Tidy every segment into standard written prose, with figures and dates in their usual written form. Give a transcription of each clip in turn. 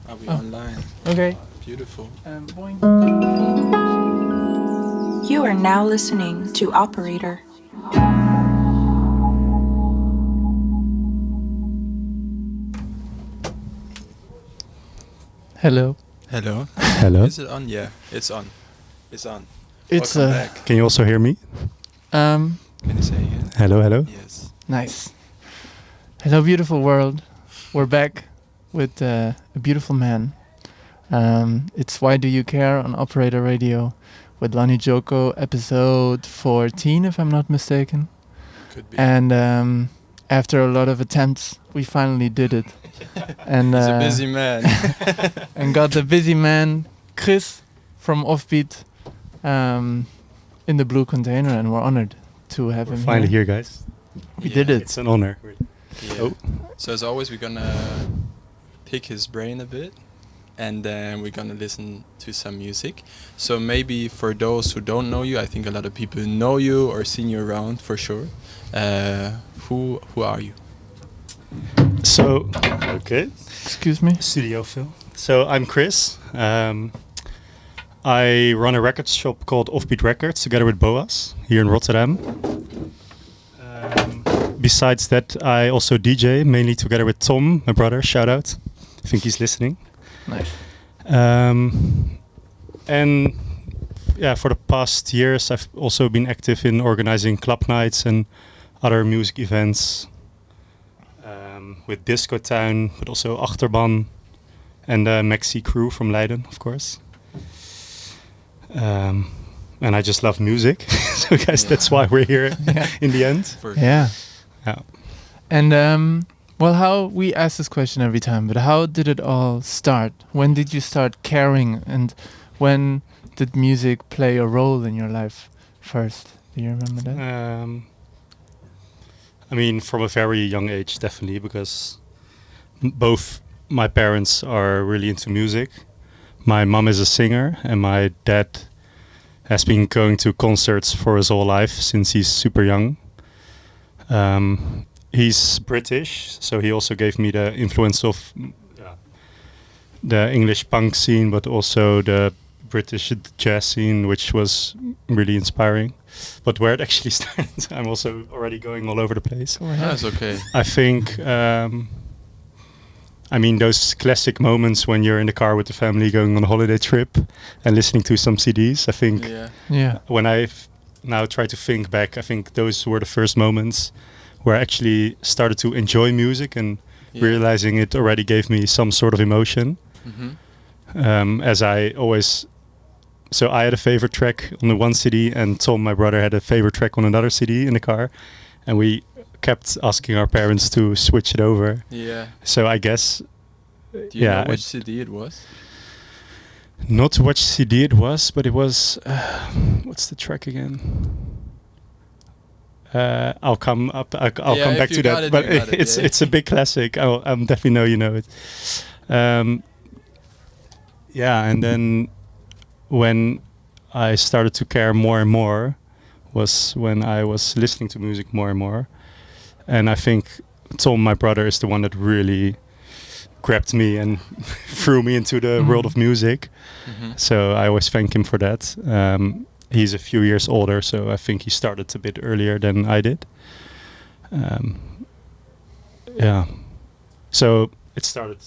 Are we online? Okay. Beautiful. Boing. You are now listening to Operator. Hello. Hello. Hello. Is it on? Yeah, it's on. It's on. It's Welcome back. Can you also hear me? Can you say again? Hello, hello. Yes. Nice. Hello, beautiful world. We're back with a beautiful man. It's Why Do You Care on Operator Radio with LonnyJoco, episode 14, if I'm not mistaken. Could be. And after a lot of attempts, we finally did it. And He's a busy man. and got the busy man, Chris, from Offbeat, in the blue container, and we're honored to have We're him finally here, guys. We did it. It's an honor. Yeah. Oh. So as always, we're gonna pick his brain a bit, and then we're gonna listen to some music. So maybe for those who don't know you, I think a lot of people know you or seen you around for sure. Who are you? So, okay. Excuse me? Studio Phil. So I'm Chris. I run a record shop called Offbeat Records together with Boas here in Rotterdam. Besides that, I also DJ, mainly together with Tom, my brother. Shout out. I think he's listening. Nice. And yeah, for the past years, I've also been active in organizing club nights and other music events with Disco Town, but also Achterban and the Maxi crew from Leiden, of course. And I just love music. So guys, that's why we're here in the end. Yeah. Yeah. And well, how we ask this question every time, but how did it all start? When did you start caring, and when did music play a role in your life first? Do you remember that? I mean, from a very young age, definitely, because both my parents are really into music. My mom is a singer, and my dad has been going to concerts for his whole life since he's super young. He's British, so he also gave me the influence of the English punk scene, but also the British jazz scene, which was really inspiring. But where it actually started, I'm also already going all over the place. That's okay. I think, I mean, those classic moments when you're in the car with the family going on a holiday trip and listening to some CDs, I think when I now try to think back, I think those were the first moments where I actually started to enjoy music and realizing it already gave me some sort of emotion. As I always... So I had a favorite track on the one CD, and Tom, my brother, had a favorite track on another CD in the car, and we kept asking our parents to switch it over. Yeah. So I guess... Do you know which CD it was? Not which CD it was, but it was... what's the track again? I'll come back to that. But it's a big classic. I'll definitely know you know it. And then when I started to care more and more was when I was listening to music more and more. And I think Tom, my brother, is the one that really grabbed me and threw me into the world of music. So I always thank him for that. He's a few years older, so I think he started a bit earlier than I did. So it started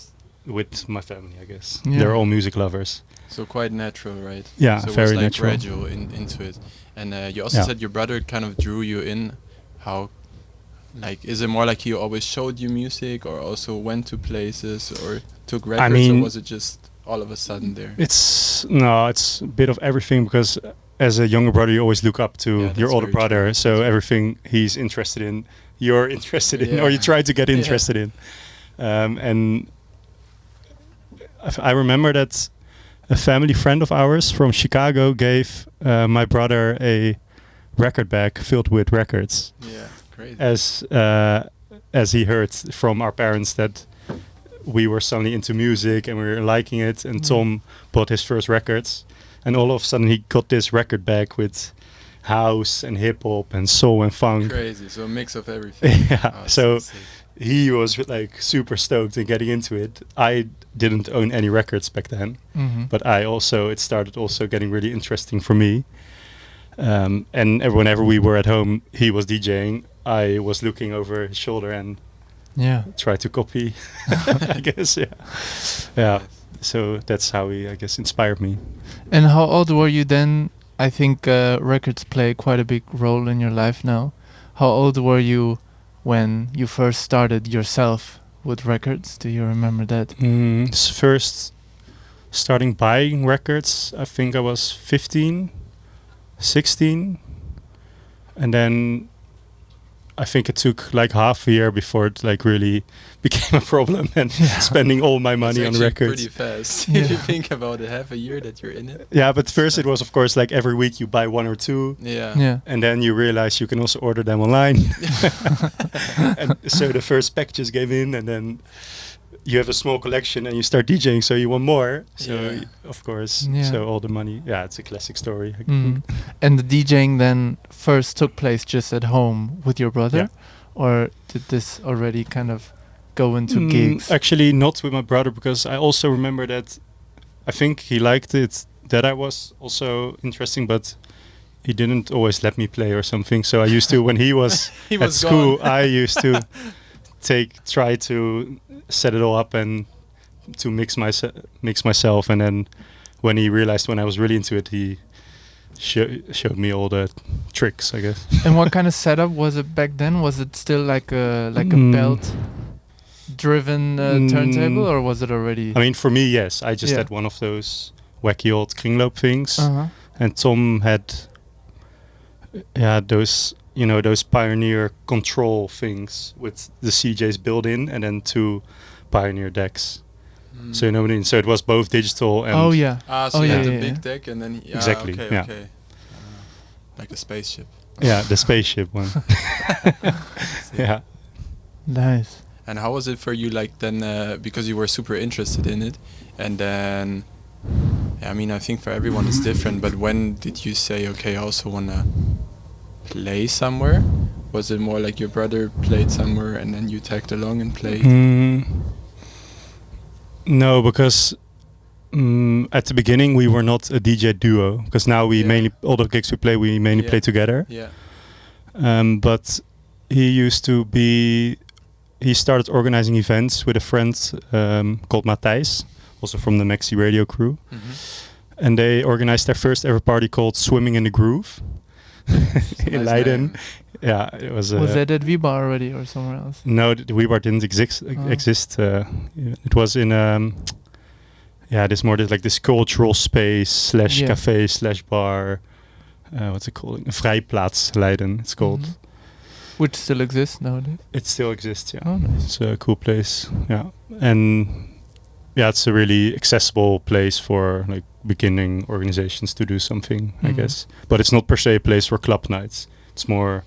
with my family, I guess. Yeah. They're all music lovers. So quite natural, right? Yeah, so very it was like natural. gradual into it. And you also said your brother kind of drew you in. How, like, is it more like he always showed you music, or also went to places, or took records, or was it just all of a sudden there? It's a bit of everything, because as a younger brother, you always look up to your older brother. True. So everything he's interested in, you're interested in, or you try to get interested in. And I remember that a family friend of ours from Chicago gave my brother a record bag filled with records. Yeah, crazy. As he heard from our parents that we were suddenly into music and we were liking it, and Tom bought his first records, and all of a sudden he got this record bag with house and hip hop and soul and funk. Crazy, so a mix of everything. So he was like super stoked and getting into it. I didn't own any records back then, but it started also getting really interesting for me. And whenever we were at home, he was DJing. I was looking over his shoulder and try to copy. I guess, yeah. So that's how he, I guess, inspired me. And how old were you then? I think records play quite a big role in your life now. How old were you when you first started yourself with records? Do you remember that? First starting buying records, I think I was 15, 16. And then I think it took like half a year before it like really became a problem and spending all my money on records. Pretty fast if you think about it, half a year that you're in it. Yeah, but first it was of course like every week you buy one or two. Yeah. And then you realize you can also order them online. And so the first packages came in, and then you have a small collection and you start DJing, so you want more. So of course, so all the money. Yeah, it's a classic story. And the DJing then first took place just at home with your brother, or did this already kind of go into gigs? Actually, not with my brother, because I also remember that I think he liked it, that I was also interesting, but he didn't always let me play or something. So I used to, when he was at school, I used to try to set it all up and to mix myself, and then when he realized when I was really into it, he showed me all the tricks, I guess. And what kind of setup was it back then? Was it still like a belt driven turntable, or was it already? I mean, for me, yes. I just had one of those wacky old kringloop things, and Tom had those, you know, those Pioneer control things with the CJs built in, and then 2 Pioneer decks. So you know what I mean. So it was both digital and so you had the big deck, and then exactly, okay. Like the spaceship. Yeah, the spaceship one. Yeah. Nice. And how was it for you, like then, because you were super interested in it, and then, I mean, I think for everyone it's different, but when did you say, okay, I also want to play somewhere? Was it more like your brother played somewhere and then you tagged along and played? No, because at the beginning we were not a DJ duo, because now we mainly, all the gigs we mainly play together. Yeah. But he started organizing events with a friend called Matthijs, also from the Maxi Radio crew. And they organized their first ever party called Swimming in the Groove in Leiden. Yeah, it was. Was that at Vibar already or somewhere else? No, the Vibar didn't exist. It was in this cultural space / cafe / bar. What's it called? Vrijplaats Leiden. It's called. Which still exists nowadays. It still exists. Yeah. Oh, nice. It's a cool place. Yeah, and it's a really accessible place for like beginning organizations to do something, I guess. But it's not per se a place for club nights. It's more.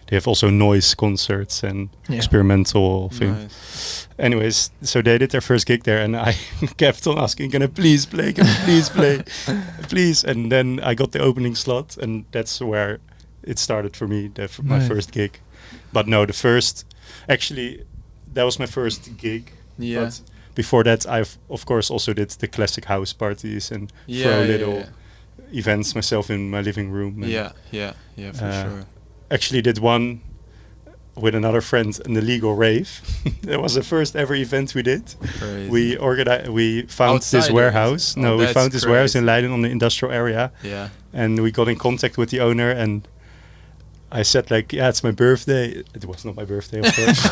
They have also noise concerts and experimental thing. Nice. Anyways, so they did their first gig there, and I kept on asking, "Can I please play? Can I please play, please?" And then I got the opening slot, and that's where it started for me. My first gig. But no, that was my first gig. Yeah. But before that, I've of course also did the classic house parties and throw little events myself in my living room. And for sure. Actually did one with another friend, an illegal rave. That was the first ever event we did. Crazy. We found outside this warehouse. We found this warehouse in Leiden on the industrial area. Yeah. And we got in contact with the owner, and I said like, it's my birthday. It was not my birthday, of course.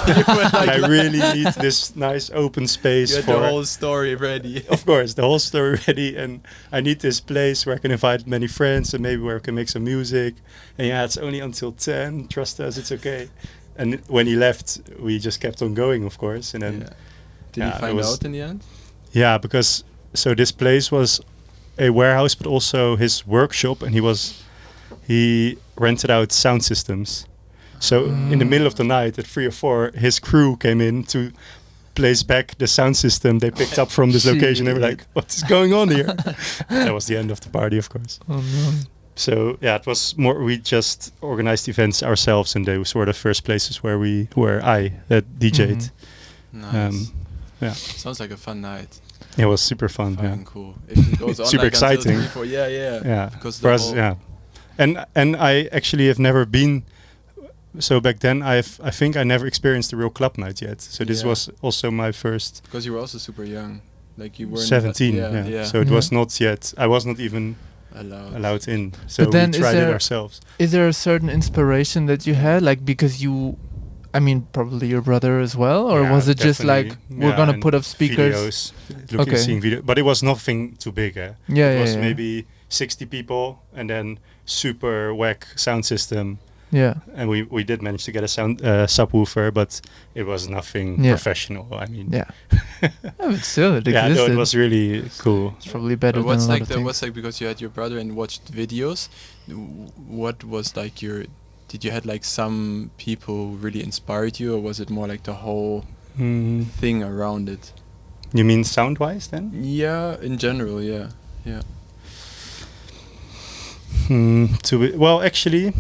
And I really need this nice open space. You had the whole story ready. Of course, the whole story ready, and I need this place where I can invite many friends and maybe where I can make some music. And it's only until 10. Trust us, it's okay. And when he left, we just kept on going, of course. And then did he find out in the end? Yeah, because so this place was a warehouse, but also his workshop, and he rented out sound systems. So in the middle of the night at 3 or 4, his crew came in to place back the sound system they picked up from this location. They were like, "What is going on here?" That was the end of the party, of course. Oh no. So yeah, it was more. We just organized events ourselves, and those were the first places where I DJ'd. Nice. Yeah. Sounds like a fun night. It was super fun. Fucking cool. If it goes on super like exciting. Until 3, 4, yeah. Because for us, yeah. And I actually have never been. So back then, I think I never experienced a real club night yet. So this was also my first. Because you were also super young, like you were 17. So it was not yet. I was not even allowed in. So but then we tried it ourselves. Is there a certain inspiration that you had, like because you? I mean, probably your brother as well, or was it just like we're gonna put up speakers? Videos, seeing video, but it was nothing too big. It was maybe 60 people, and then super whack sound system. Yeah, and we did manage to get a sound subwoofer, but it was nothing professional. I mean, but still, it existed. Yeah, no, it was really cool. It's probably better. What's than like the what's like because you had your brother and watched videos. What was like your? Did you had like some people who really inspired you, or was it more like the whole thing around it? You mean sound-wise then? Yeah, in general, yeah. Well, actually,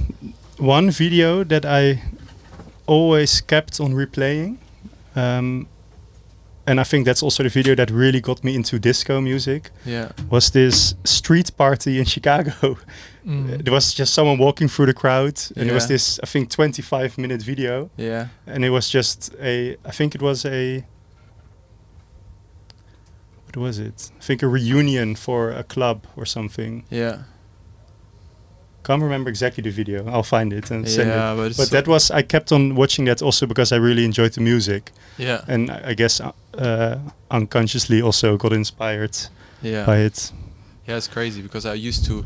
one video that I always kept on replaying, and I think that's also the video that really got me into disco music. Yeah, was this street party in Chicago. There was just someone walking through the crowd, and it was this, I think, 25-minute video. Yeah, and it was just I think it was what was it? I think a reunion for a club or something. Yeah. Can't remember exactly the video. I'll find it and send it. But that was, I kept on watching that also because I really enjoyed the music. Yeah. And I guess unconsciously also got inspired by it. Yeah, it's crazy because I used to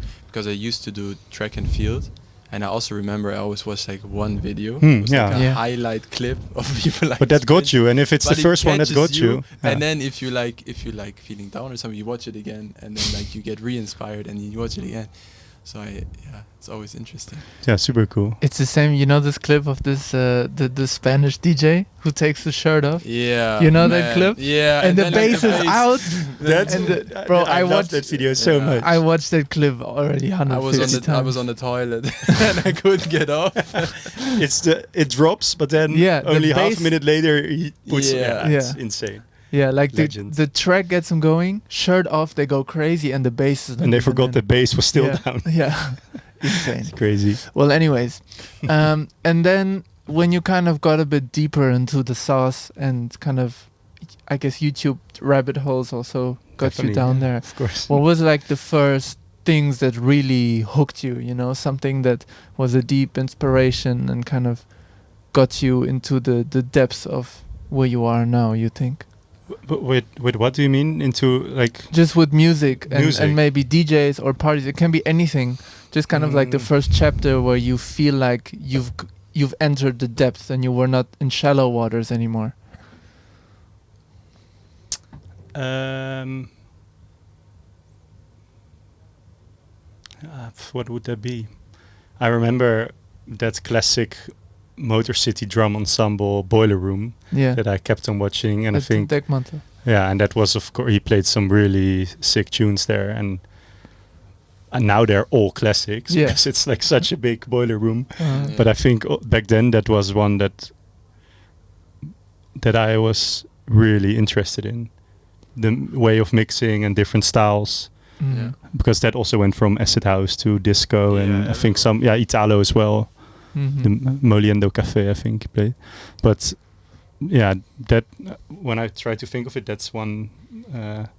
do track and field, and I also remember I always watched like one video. It was like a highlight clip of people like. But that got you, and if it's the first one that got you, and then if you like feeling down or something, you watch it again, and then like you get re-inspired, and you watch it again. So it's always interesting. Yeah, super cool. It's the same. You know this clip of this the Spanish DJ who takes the shirt off. Yeah, you know that clip. Yeah, and the bass is out. That's bro. I watched that video so much. I watched that clip already 150 times. I was on the toilet and I couldn't get off. It drops, but then only half a minute later he puts. It's insane. Yeah, like the track gets them going, shirt off, they go crazy, and the bass is. And they forgot the bass was still down. Yeah, insane. It's crazy. Well, anyways, and then when you kind of got a bit deeper into the sauce and kind of, I guess YouTube rabbit holes also got you down there. Of course. What was like the first things that really hooked you? You know, something that was a deep inspiration and kind of got you into the depths of where you are now. You think? But with what do you mean? Into like just with music and maybe DJs or parties. It can be anything. Just kind of like the first chapter where you feel like you've entered the depths and you were not in shallow waters anymore. What would that be? I remember that classic Motor City drum ensemble Boiler Room that I kept on watching, and I think and that was, of course, he played some really sick tunes there, and now they're all classics because it's like such a big Boiler Room. But I think back then that was one that I was really interested in, the way of mixing and different styles. Because that also went from acid house to disco and I think some Italo as well. The Moliendo Cafe, I think, he played. But that when I try to think of it, that's one. And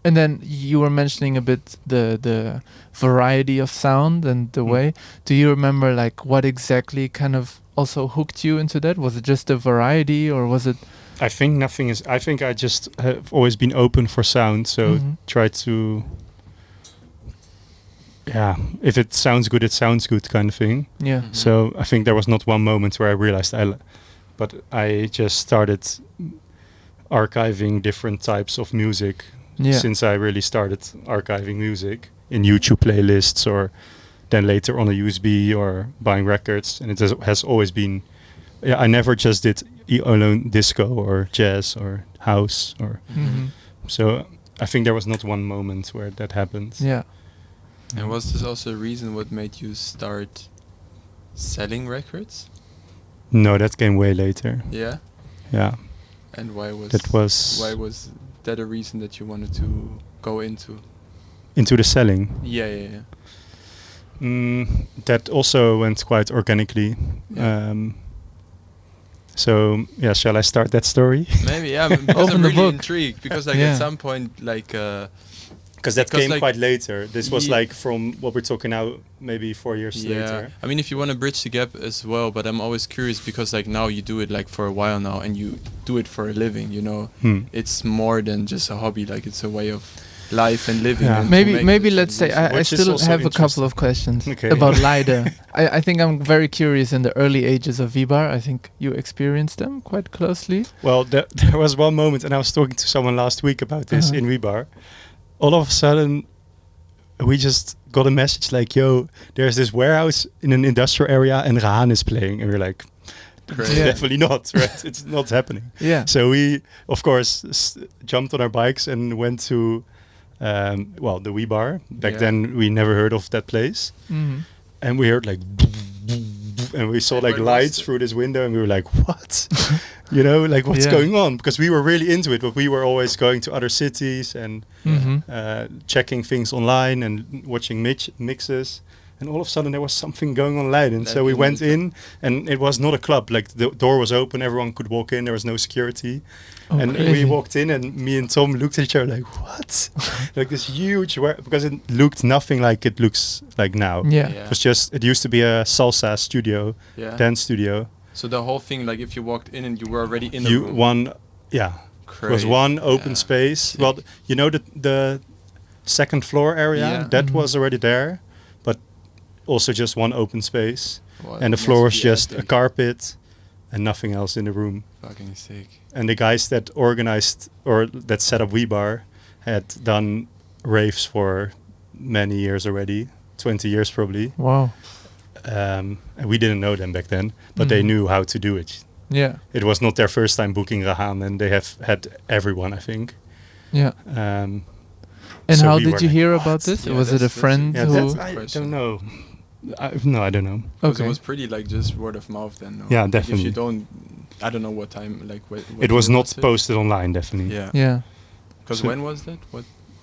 then you were mentioning a bit the variety of sound and the way. Do you remember like what exactly kind of also hooked you into that? Was it just the variety, or was it? I think nothing is. I think I just have always been open for sound, so try to. Yeah, if it sounds good, it sounds good, kind of thing. Yeah. So I think there was not one moment where I realized but I just started archiving different types of music since I really started archiving music in YouTube playlists, or then later on a USB or buying records. And it has always been. Yeah, I never just did alone disco or jazz or house or. So I think there was not one moment where that happened. Yeah. And was this also a reason what made you start selling records? No, that came way later. Yeah. Yeah. And why was that a reason that you wanted to go into the selling? Yeah. That also went quite organically. Yeah. So yeah, shall I start that story? Maybe, yeah. Because I'm really intrigued because at some point because that came quite later. This was from what we're talking now, maybe 4 years later. I mean, if you want to bridge the gap as well, but I'm always curious because now you do it for a while now and you do it for a living, It's more than just a hobby, it's a way of life and living. Yeah. And maybe let's say I still have a couple of questions about Leiden. I think I'm very curious in the early ages of WHYDOYOUCARE. I think you experienced them quite closely. Well, there was one moment, and I was talking to someone last week about this in WHYDOYUCARE. All of a sudden, we just got a message yo, there's this warehouse in an industrial area and Rahan is playing. And we're like, definitely not, right? It's not happening. Yeah. So we, of course, jumped on our bikes and went to, the WHYDOYUCARE. Back then, we never heard of that place. Mm-hmm. And we heard and we saw lights through this window and we were like, what? What's going on? Because we were really into it, but we were always going to other cities and checking things online and watching mixes. And all of a sudden there was something going on in Leiden. So we went in and it was not a club. The door was open, everyone could walk in, there was no security. And we walked in and me and Tom looked at each other what? This huge, because it looked nothing like it looks like now. Yeah. It used to be a salsa studio, dance studio. So the whole thing, if you walked in and you were already in the room. It was one open space. Sick. Well, the second floor area, that was already there, but also just one open space. Well, and the floor was just a carpet and nothing else in the room. Fucking sick. And the guys that organized or that set up WHYDOYUCARE had done raves for many years already, 20 years probably. Wow. And we didn't know them back then, but they knew how to do it. Yeah. It was not their first time booking Rahan, and they have had everyone, I think. Yeah. And so how did you hear about this? Was it a friend who? I don't know. I don't know. Okay. It was pretty just word of mouth then. No? Yeah, definitely. If you don't, I don't know what time. What it was not posted online, definitely. Yeah. Yeah. Because when was that?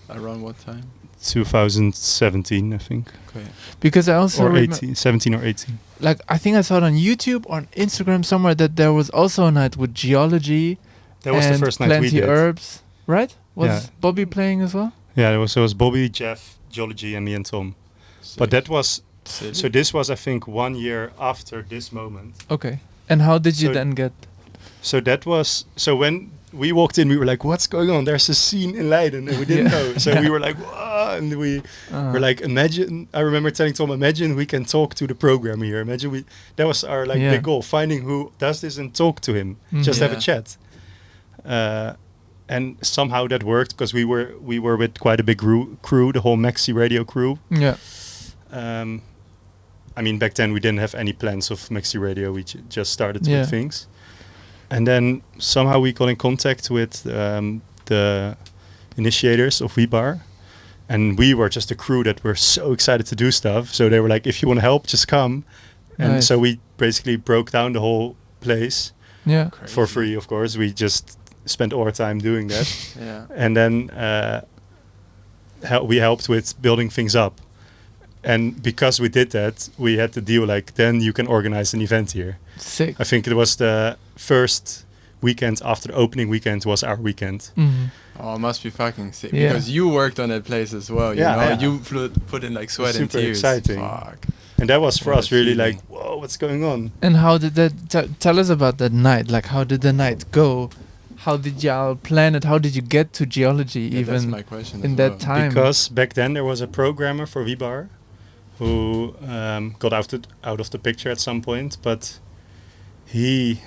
Around what time? 2017, I think. Okay. Because I also or 17 or 18. I think I saw it on YouTube or on Instagram somewhere that there was also a night with geology. That was the first night we did. Plenty Herbs, right? Was Bobby playing as well? Yeah, it was Bobby, Jeff, geology, and me and Tom. Sick. But that was so. This was, I think, 1 year after this moment. Okay. And how did you then get? So that was when we walked in, we were like, "What's going on? There's a scene in Leiden," and we didn't know. So we were like, "Whoa!" And we were like, "Imagine!" I remember telling Tom, "Imagine we can talk to the program here. Imagine that was our big goal: finding who does this and talk to him, just have a chat." And somehow that worked because we were with quite a big crew, the whole Maxi Radio crew. Yeah. I mean, back then we didn't have any plans of Maxi Radio. We just started with things. And then somehow we got in contact with the initiators of WHYDOYUCARE. And we were just a crew that were so excited to do stuff. So they were like, if you want to help, just come. And so we basically broke down the whole place. Yeah. For free, of course. We just spent all our time doing that. Yeah. And then we helped with building things up. And because we did that, we had the deal then you can organize an event here. Sick. I think it was the first weekend after the opening weekend was our weekend. Mm-hmm. Oh, it must be fucking sick. Yeah. Because you worked on that place as well. You know? You put in sweat and tears. Super exciting. Fuck. And that was for us really whoa, what's going on? And how did that, tell us about that night. How did the night go? How did y'all plan it? How did you get to geology even that's my question in that time? Because back then there was a programmer for WHYDOYUCARE who got out of the picture at some point, but he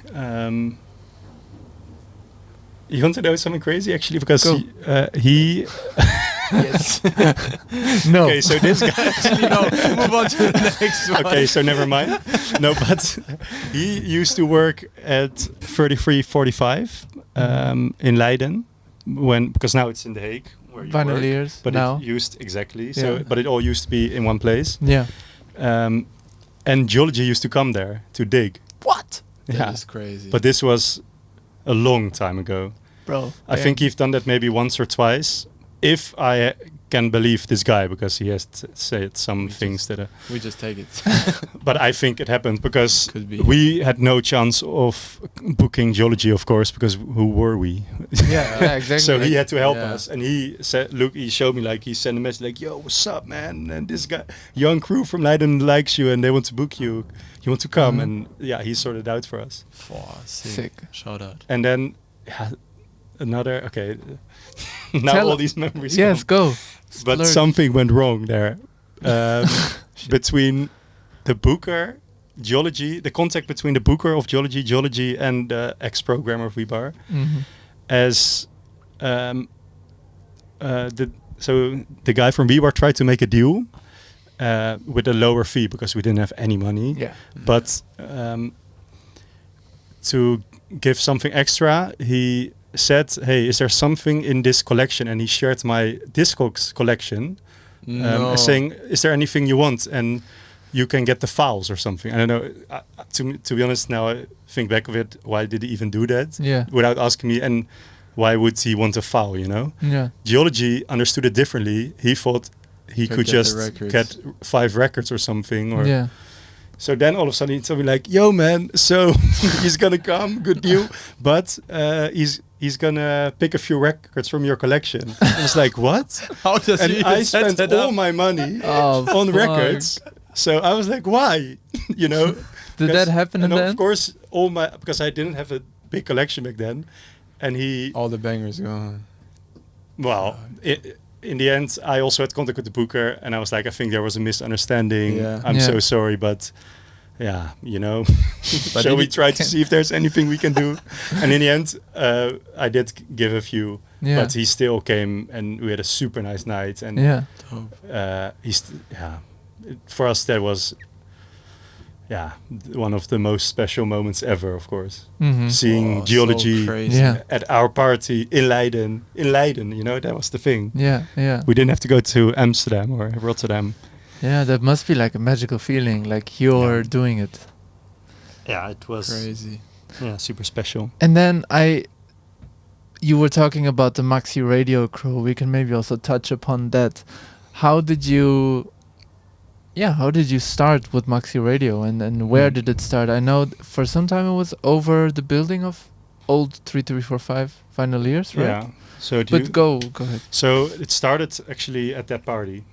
you want to know something crazy actually, because he yes. No. Okay, so this guy actually, no, move on to the next one. Okay, so never mind. No, but he used to work at 3345 in Leiden, because now it's in The Hague where you Vinyl work, Ears but now. it used but it all used to be in one place. Yeah. And geology used to come there to dig. What? That is crazy. But this was a long time ago. Bro. I think he's done that maybe once or twice. If I can believe this guy, because he has said some things that... we just take it. But I think it happened because Could be. we had no chance of booking geology, of course, because who were we? Yeah, exactly. So he had to help Yeah. us. And he said, look, he showed me, like, he sent a message like, yo, what's up, man? And this guy, young crew from Leiden likes you and they want to book you. You want to come? And yeah, he sorted it out for us. Sick. Shout out. And then another, okay, now all these memories Yes, come. go. But Splurge. something went wrong there between the booker, geology, the contact between the booker of geology, and the ex-programmer of WeBar. As the guy from WeBar tried to make a deal with a lower fee because we didn't have any money. Yeah. But to give something extra, he said, hey, is there something in this collection? And he shared my Discogs collection, saying, is there anything you want? And you can get the files or something. I don't know. To be honest, now I think back of it, why did he even do that? Yeah. Without asking me, and why would he want a file, you know? Yeah. Geology understood it differently. He thought he could just get 5 records or something. Or Yeah. So then all of a sudden he told me like, yo man, so he's gonna come, good deal, but he's gonna pick a few records from your collection. I was like, what? How does And he I even set spent that all up? my money Oh, on fuck. records. So I was like, why? You know? Did that happen and then? of course, because I didn't have a big collection back then, and all the bangers gone. well, in the end, I also had contact with the booker, and I was like, I think there was a misunderstanding. Yeah. I'm Yeah. so sorry, but yeah, you know, But shall did we you- try to see if there's anything we can do? And in the end, I did give a few, Yeah. but he still came, and we had a super nice night. And Yeah. for us that was one of the most special moments ever, of course. Seeing Oh, geology so crazy. Yeah. at our party in Leiden, you know, that was the thing. Yeah. Yeah. We didn't have to go to Amsterdam or Rotterdam. Yeah. That must be like a magical feeling, like you're doing it. Yeah, it was Crazy. Yeah, super special. And then you were talking about the Maxi Radio crew. We can maybe also touch upon that. How did you start with Maxi Radio, and where did it start? I know for some time it was over the building of old 3345 Vinyl Ears, right? Yeah. So Go ahead. So it started actually at that party,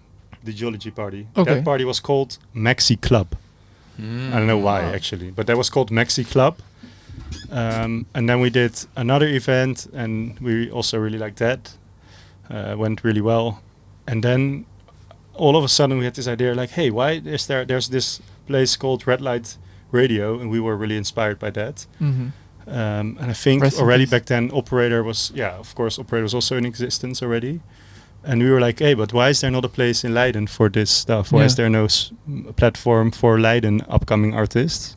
the geology party. Okay. That party was called Maxi Club. I don't know why actually, but that was called Maxi Club. And then we did another event, and we also really liked that. Went really well. And then all of a sudden we had this idea like, hey, why is there's this place called Red Light Radio, and we were really inspired by that. And I think Rest in already peace. back then Operator was also in existence already. And we were like, hey, but why is there not a place in Leiden for this stuff? Why is there no platform for Leiden upcoming artists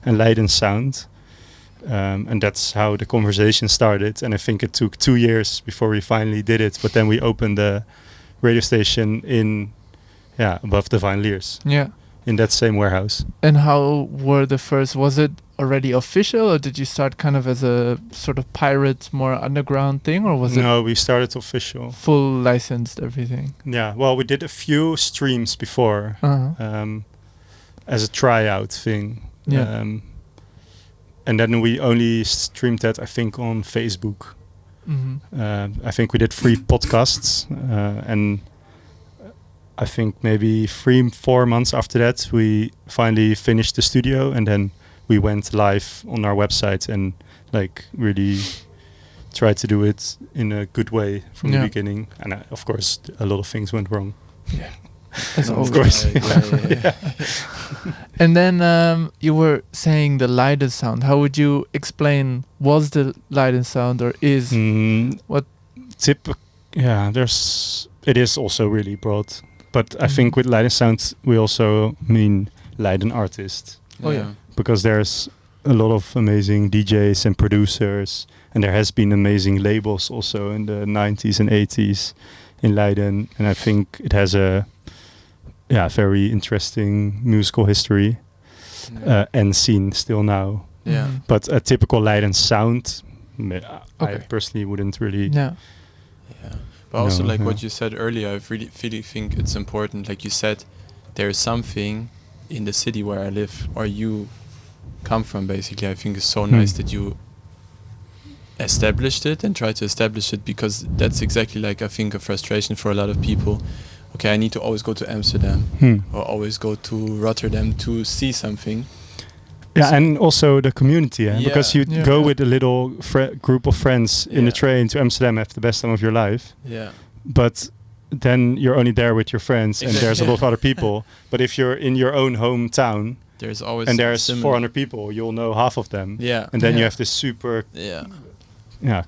and Leiden sound? And that's how the conversation started. And I think it took 2 years before we finally did it. But then we opened the radio station above the Vinyl Ears. Yeah. In that same warehouse. And how were the first? Was it already official, or did you start kind of as a sort of pirate, more underground thing, or was it? No, we started official. Full licensed everything. Yeah, well, we did a few streams before as a tryout thing. Yeah. And then we only streamed that, I think, on Facebook. I think we did 3 podcasts, and I think maybe 3-4 months after that, we finally finished the studio, and then we went live on our website and like really tried to do it in a good way from the beginning. And of course, a lot of things went wrong. Yeah, as of always. course. Yeah. And then you were saying the Leiden sound. How would you explain? Was the Leiden sound, or is what? It is also really broad. But I think with Leiden sound, we also mean Leiden artist. Oh yeah. Because there's a lot of amazing DJs and producers, and there has been amazing labels also in the 90s and 80s in Leiden, and I think it has a very interesting musical history and scene still now. Yeah. But a typical Leiden sound, I personally wouldn't really. Yeah. But also, like what you said earlier, I really think it's important. Like you said, there's something in the city where I live, or you come from, basically. I think it's so nice that you established it and try to establish it, because that's exactly, like, I think, a frustration for a lot of people. Okay, I need to always go to Amsterdam or always go to Rotterdam to see something. Yeah, and also the community, because you go with a little group of friends in the train to Amsterdam, have the best time of your life. Yeah. But then you're only there with your friends, and there's a lot of other people. But if you're in your own hometown, there's always 400 people, you'll know half of them. Yeah. And then you have this super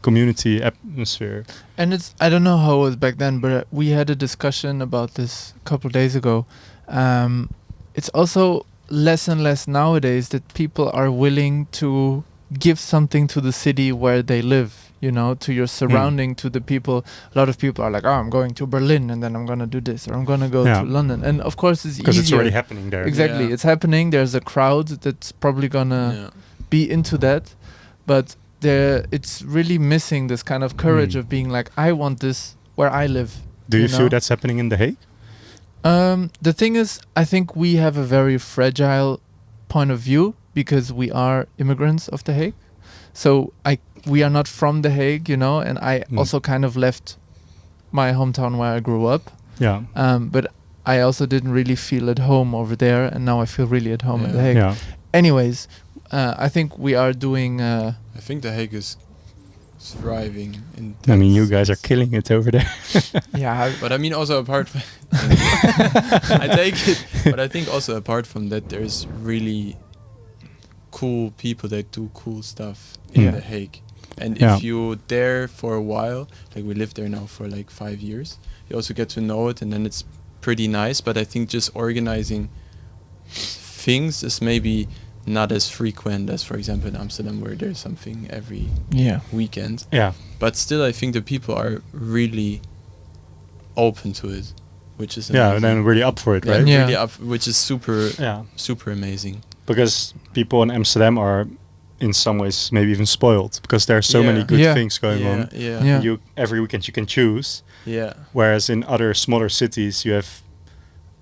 community atmosphere. And I don't know how it was back then, but we had a discussion about this a couple of days ago. It's also less and less nowadays that people are willing to give something to the city where they live, you know, to your surrounding, to the people. A lot of people are like, oh, I'm going to Berlin and then I'm going to do this, or I'm going to go to London. And of course it's easier. Because it's already happening there. Exactly. It's happening. There's a crowd that's probably going to be into that. But it's really missing this kind of courage of being like, I want this where I live. Do you feel that's happening in The Hague? The thing is, I think we have a very fragile point of view because we are immigrants of The Hague. So we are not from The Hague, you know, and I also kind of left my hometown where I grew up. Yeah. But I also didn't really feel at home over there, and now I feel really at home in The Hague. Yeah. Anyways, I think we are doing... I think The Hague is thriving. I mean, you guys are killing it over there. Yeah. But I mean, also apart from... I take it. But I think also apart from that, there's really cool people that do cool stuff in The Hague. And if you're there for a while, like we lived there now for like 5 years, you also get to know it, and then it's pretty nice. But I think just organizing things is maybe not as frequent as, for example, in Amsterdam, where there's something every weekend. Yeah. But still, I think the people are really open to it, which is amazing. And then really up for it, right? Really up, which is super amazing. Because people in Amsterdam are, in some ways, maybe even spoiled, because there are so many good things going on. Every weekend you can choose. Yeah. Whereas in other smaller cities, you have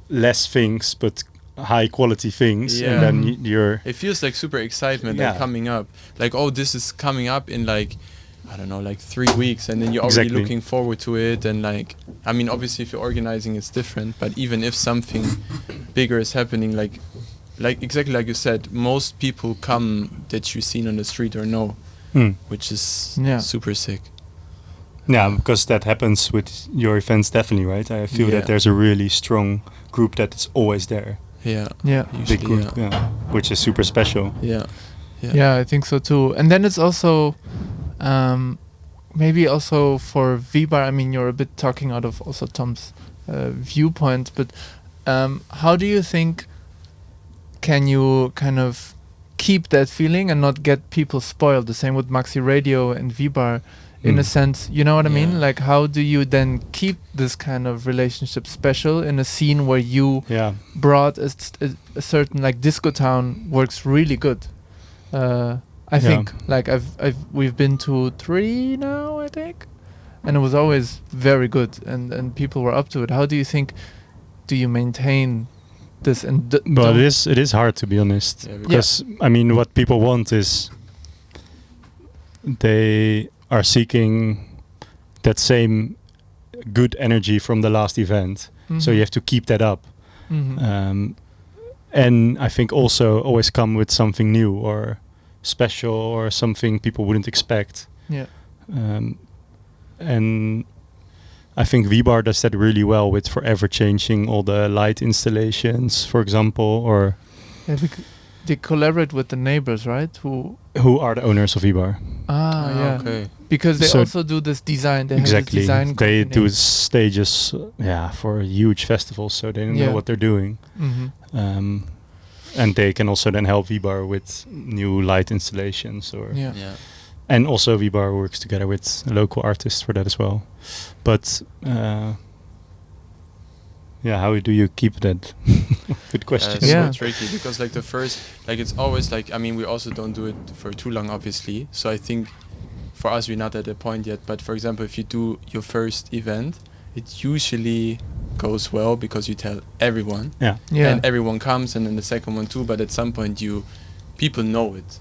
less things, but high quality things, and then it feels like super excitement like coming up, like, oh, this is coming up in like, I don't know, like 3 weeks, and then you're already looking forward to it. And like, I mean, obviously if you're organizing it's different, but even if something bigger is happening, like exactly like you said, most people come that you've seen on the street or know, which is super sick. Yeah, because that happens with your events, definitely, right? I feel that there's a really strong group that is always there. Big group, which is super special. I think so too. And then it's also maybe also for VBAR, I mean, you're a bit talking out of also Tom's viewpoint, but how do you think can you kind of keep that feeling and not get people spoiled? The same with Maxi Radio and VBAR. In a sense, you know what I mean? Like, how do you then keep this kind of relationship special in a scene where you brought a certain, like, Disco Town works really good. I think, like, we've been to 3 now, I think, and it was always very good, and people were up to it. How do you think? Do you maintain this? And but it is hard, to be honest, because I mean, what people want is they are seeking that same good energy from the last event. So you have to keep that up. And I think also always come with something new or special or something people wouldn't expect. And I think VBAR does that really well with forever changing all the light installations, for example, or... They collaborate with the neighbors, right? Who are the owners of VBAR. Okay. Because they also do this design. They have this design they do stages, for huge festivals, so they know what they're doing. and they can also then help V-Bar with new light installations or Yeah. and also V-Bar works together with local artists for that as well. But how do you keep that? Good question. It's so tricky because like the first, like it's always like, I mean, we also don't do it for too long, obviously. So I think for us, we're not at a point yet. But for example, if you do your first event, it usually goes well because you tell everyone. And everyone comes, and then the second one too. But at some point, people know it.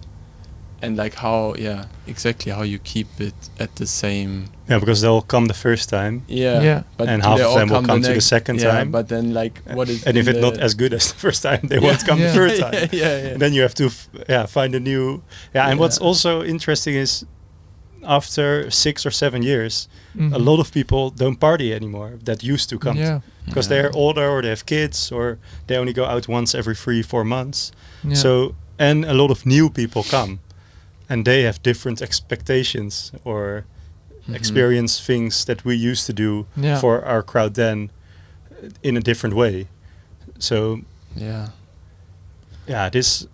And like how you keep it at the same. Yeah, because they'll come the first time. But and half of them will come to the second time. But then like what is? And if it's not as good as the first time, they won't come the third time. And then you have to find a new. And what's also interesting is, after 6 or 7 years, a lot of people don't party anymore that used to come because they're older or they have kids or they only go out once every 3-4 months. So and a lot of new people come. And they have different expectations or experience things that we used to do for our crowd then in a different way. So this,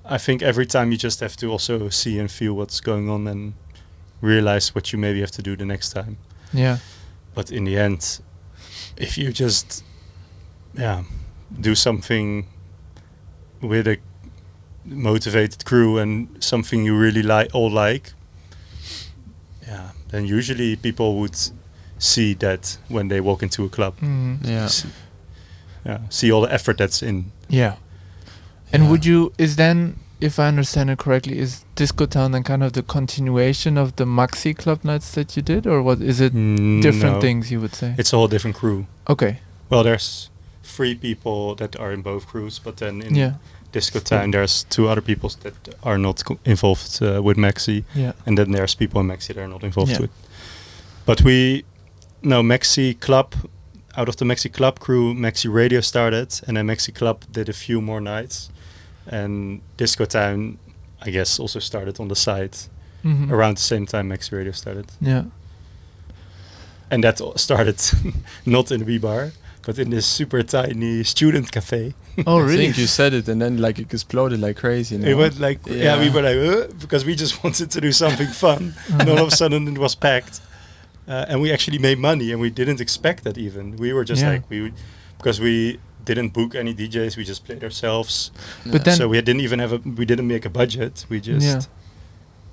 I think every time you just have to also see and feel what's going on and realize what you maybe have to do the next time. But in the end, if you just do something with a motivated crew and something you really like, then usually people would see that when they walk into a club. See all the effort that's in. And would you, is then, if I understand it correctly, is Disco Town then kind of the continuation of the Maxi club nights that you did, or what is it? Different things you would say? It's a whole different crew. Okay. Well, there's 3 people that are in both crews, but then in Disco Town there's 2 other people that are not involved with Maxi, and then there's people in Maxi that are not involved with. But Maxi Club, out of the Maxi Club crew, Maxi Radio started, and then Maxi Club did a few more nights, and Disco Town, I guess, also started on the side around the same time Maxi Radio started. And that started not in V-Bar, but in this super tiny student cafe. Oh, really? I think you said it, and then like it exploded like crazy. It went like, we were like, because we just wanted to do something fun, and all of a sudden it was packed, and we actually made money, and we didn't expect that even. We were just because we didn't book any DJs, we just played ourselves. But then, so we didn't make a budget. We just.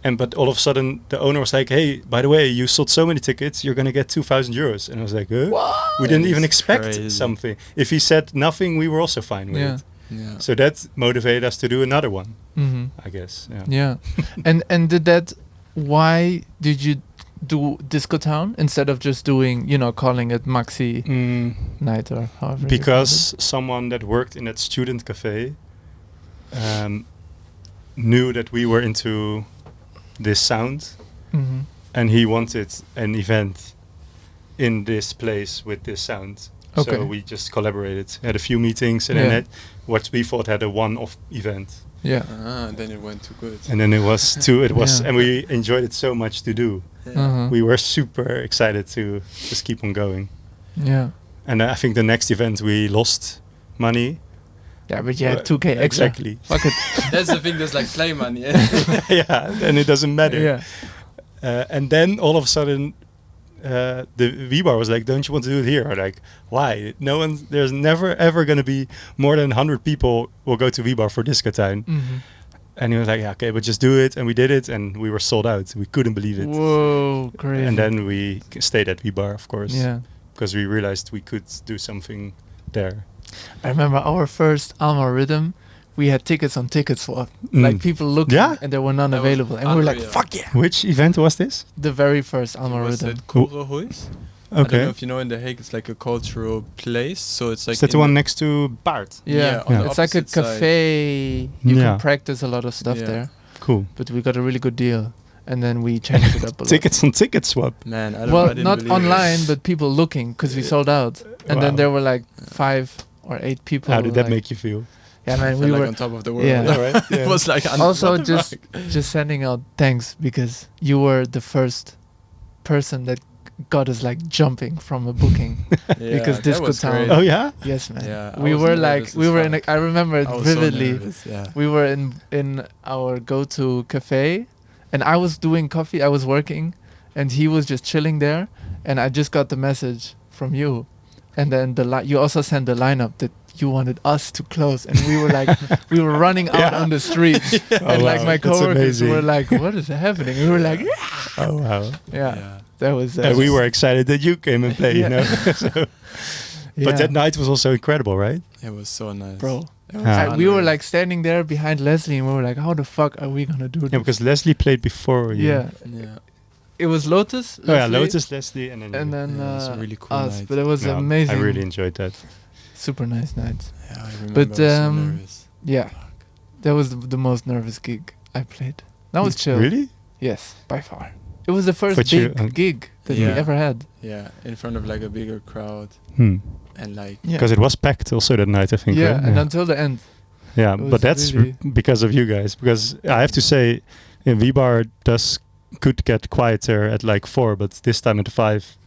But all of a sudden, the owner was like, "Hey, by the way, you sold so many tickets, you're gonna get 2,000 euros." And I was like, "We didn't even expect something." If he said nothing, we were also fine with it. So that motivated us to do another one, I guess. And did that? Why did you do Disco Town instead of just doing, calling it Maxi Night or however? Because someone that worked in that student cafe knew that we were into this sound, and he wanted an event in this place with this sound. So we just collaborated, had a few meetings, and then what we thought had a one-off event. And then it went too good. And then it was and we enjoyed it so much to do. We were super excited to just keep on going. And I think the next event we lost money. Yeah, but you had 2K extra. Exactly. Fuck it. That's the thing, there's like play money. And it doesn't matter. And then all of a sudden, the V-Bar was like, "Don't you want to do it here?" Or like, "Why? There's never ever going to be more than 100 people will go to V-Bar for Disco Time." And he was like, "Okay, but just do it." And we did it, and we were sold out. We couldn't believe it. Whoa, crazy. And then we stayed at V-Bar, of course. Because we realized we could do something there. I remember our first Alma Rhythm, we had tickets on Ticket Swap. Like people looking and there were none available. And we were like, fuck yeah. Which event was this? The very first Alma Rhythm. Korenhuis? I don't know if you know, in The Hague it's like a cultural place. So it's like... Is that the one next to Bart? Yeah. It's like a cafe. You can practice a lot of stuff there. Cool. But we got a really good deal. And then we changed it up a lot. Tickets on Ticket Swap. Man, I didn't not online, but people looking, because we sold out. And then there were like 5 or 8 people. How did that make you feel? Yeah, man, we were on top of the world. It was like also just sending out thanks, because you were the first person that got us like jumping from a booking because Disco Town. Great. Oh yeah. Yes, man. Yeah, we were like I remember it vividly. So nervous, yeah. We were in our go-to cafe, and I was doing coffee. I was working, and he was just chilling there. And I just got the message from you, and then you also sent the lineup that you wanted us to close, and we were like, we were running out on the street, and like my coworkers were like, "What is happening?" We were like, "Oh wow, yeah." That was. And we were excited that you came and played, you know. So. But that night was also incredible, right? It was so nice, bro. We were like standing there behind Leslie, and we were like, "How the fuck are we gonna do this?" Yeah, because Leslie played before. Yeah. It was Lotus. Oh yeah, Lotus, Leslie, and then it was a really cool us. night. But it was amazing. I really enjoyed that. Super nice night. Yeah, I remember. But I was so nervous. Yeah, that was the most nervous gig I played. That was chill. Really? Yes, by far. It was the first big gig that we ever had. Yeah, in front of like a bigger crowd. And like because it was packed also that night, I think. Yeah, right? and until the end. Yeah, but that's because of you guys. Because I have to say, in V-Bar could get quieter at like 4, but this time at 5,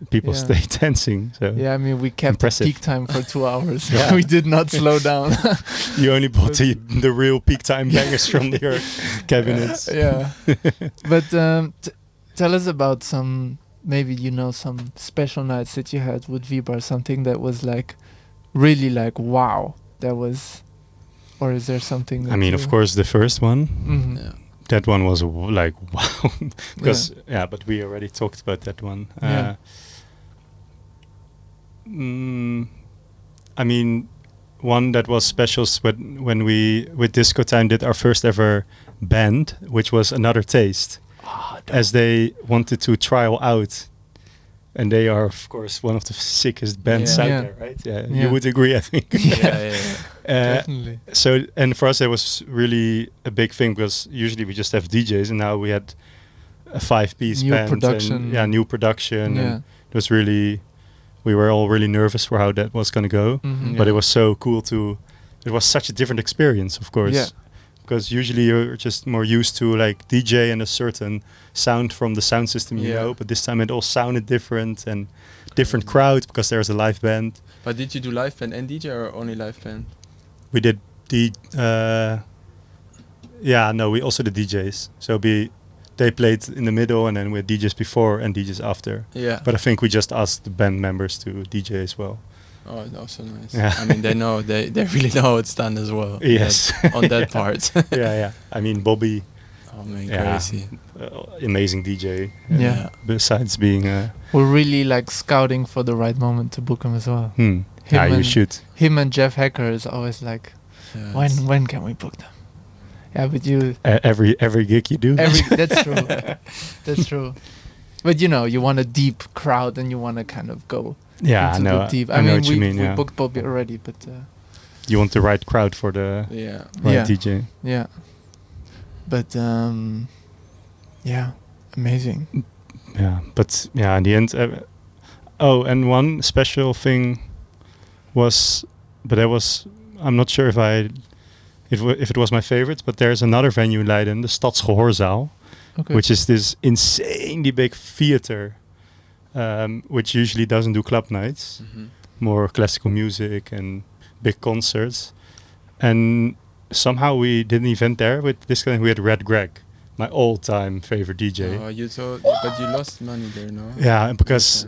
people stay dancing. So yeah, I mean we kept peak time for 2 hours. Yeah. We did not slow down. You only bought the real peak time bangers from your cabinets. Yeah, but tell us about some some special nights that you had with V-Bar. Something that was like really like wow. That was, or is there something? That I mean, of course, the first one. Mm-hmm. Yeah. That one was like wow, because but we already talked about that one. I mean, one that was special when we with Disco Time did our first ever band, which was Another Taste, as they wanted to trial out, and they are of course one of the sickest bands out there, right? Yeah, you would agree, I think. Definitely. So, and for us, it was really a big thing because usually we just have DJs, and now we had a 5-piece band. New production. And it was really, we were all really nervous for how that was going to go. But it was so cool it was such a different experience, of course. Yeah. Because usually you're just more used to like DJ and a certain sound from the sound system, you know, but this time it all sounded different and different crowd because there's a live band. But did you do live band and DJ or only live band? We did we also did DJs. So they played in the middle, and then we had DJs before and DJs after. Yeah. But I think we just asked the band members to DJ as well. Oh, that was so nice. Yeah. I mean, they really know it's done as well. Yes. On that part. Yeah. I mean, Bobby. Oh man, crazy. Amazing DJ. Yeah. Besides being we're really like scouting for the right moment to book him as well. You should. Him and Jeff Hacker is always like, when can we book them? Yeah, but you every gig you do. That's true. That's true. But you want a deep crowd and you want to kind of go. Yeah, I know. Deep. I mean, we booked Bobby already, but you want the right crowd for the right DJ. Yeah. But amazing. Yeah, but in the end. And one special thing was, but I'm not sure if it was my favorite, but there's another venue in Leiden, the Stadsgehoorzaal, which is this insanely big theater, which usually doesn't do club nights, more classical music and big concerts. And somehow we did an event there with this guy. We had Red Greg, my all-time favorite DJ. But you lost money there, no? Yeah, because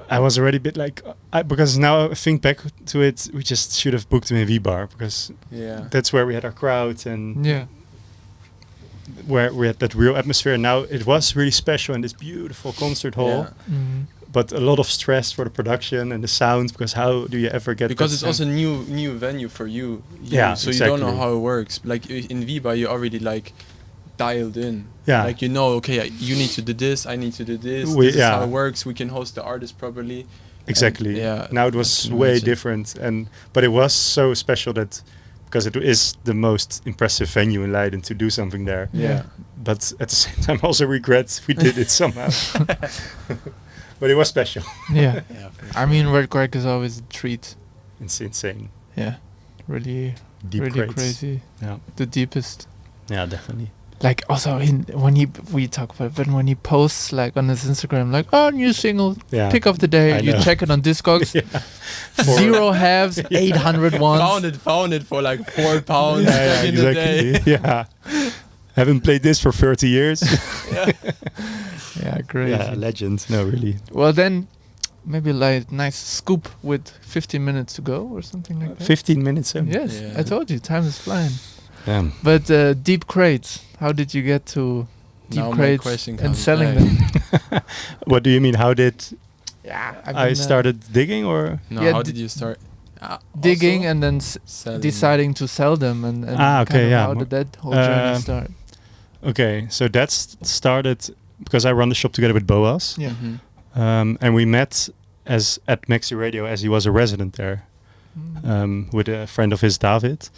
I was already a bit like, because now I think back to it, we just should have booked him in V-Bar because that's where we had our crowd and where we had that real atmosphere. And now it was really special in this beautiful concert hall, but a lot of stress for the production and the sound, because how do you ever get? Because it's also new venue for you. So exactly. You don't know how it works. Like in V-Bar, you already like dialed in. Yeah. Like okay, you need to do this, I need to do this. This is how it works. We can host the artist properly. Exactly. Now it was way different, but it was so special that because it is the most impressive venue in Leiden to do something there. Yeah. But at the same time, also regret we did it somehow. But it was special. Yeah. I mean, Red Greg is always a treat. It's insane. Yeah. Really, deep really crazy. Yeah. The deepest. Yeah, definitely. like also we talk about it, but when he posts like on his Instagram, like, oh, new single, pick of the day, you check it on Discogs, 0 halves, 800 ones. Found it for like £4 yeah, in the day. Yeah. Haven't played this for 30 years. Yeah, great. Yeah, legend. No, really. Well, then maybe like nice scoop with 15 minutes to go or something like that. 15 minutes. Yes, Yeah. I told you, time is flying. Yeah. But deep crates, how did you get to deep crates and selling them? What do you mean? How did I I started digging, or? No, Yeah, how did you start? digging and then Selling. deciding to sell them and okay, kind of yeah. how did that whole journey start? Okay, so that's started because I run the shop together with Boas. Yeah. Mm-hmm. And we met at Maxi Radio as he was a resident there, with a friend of his, David.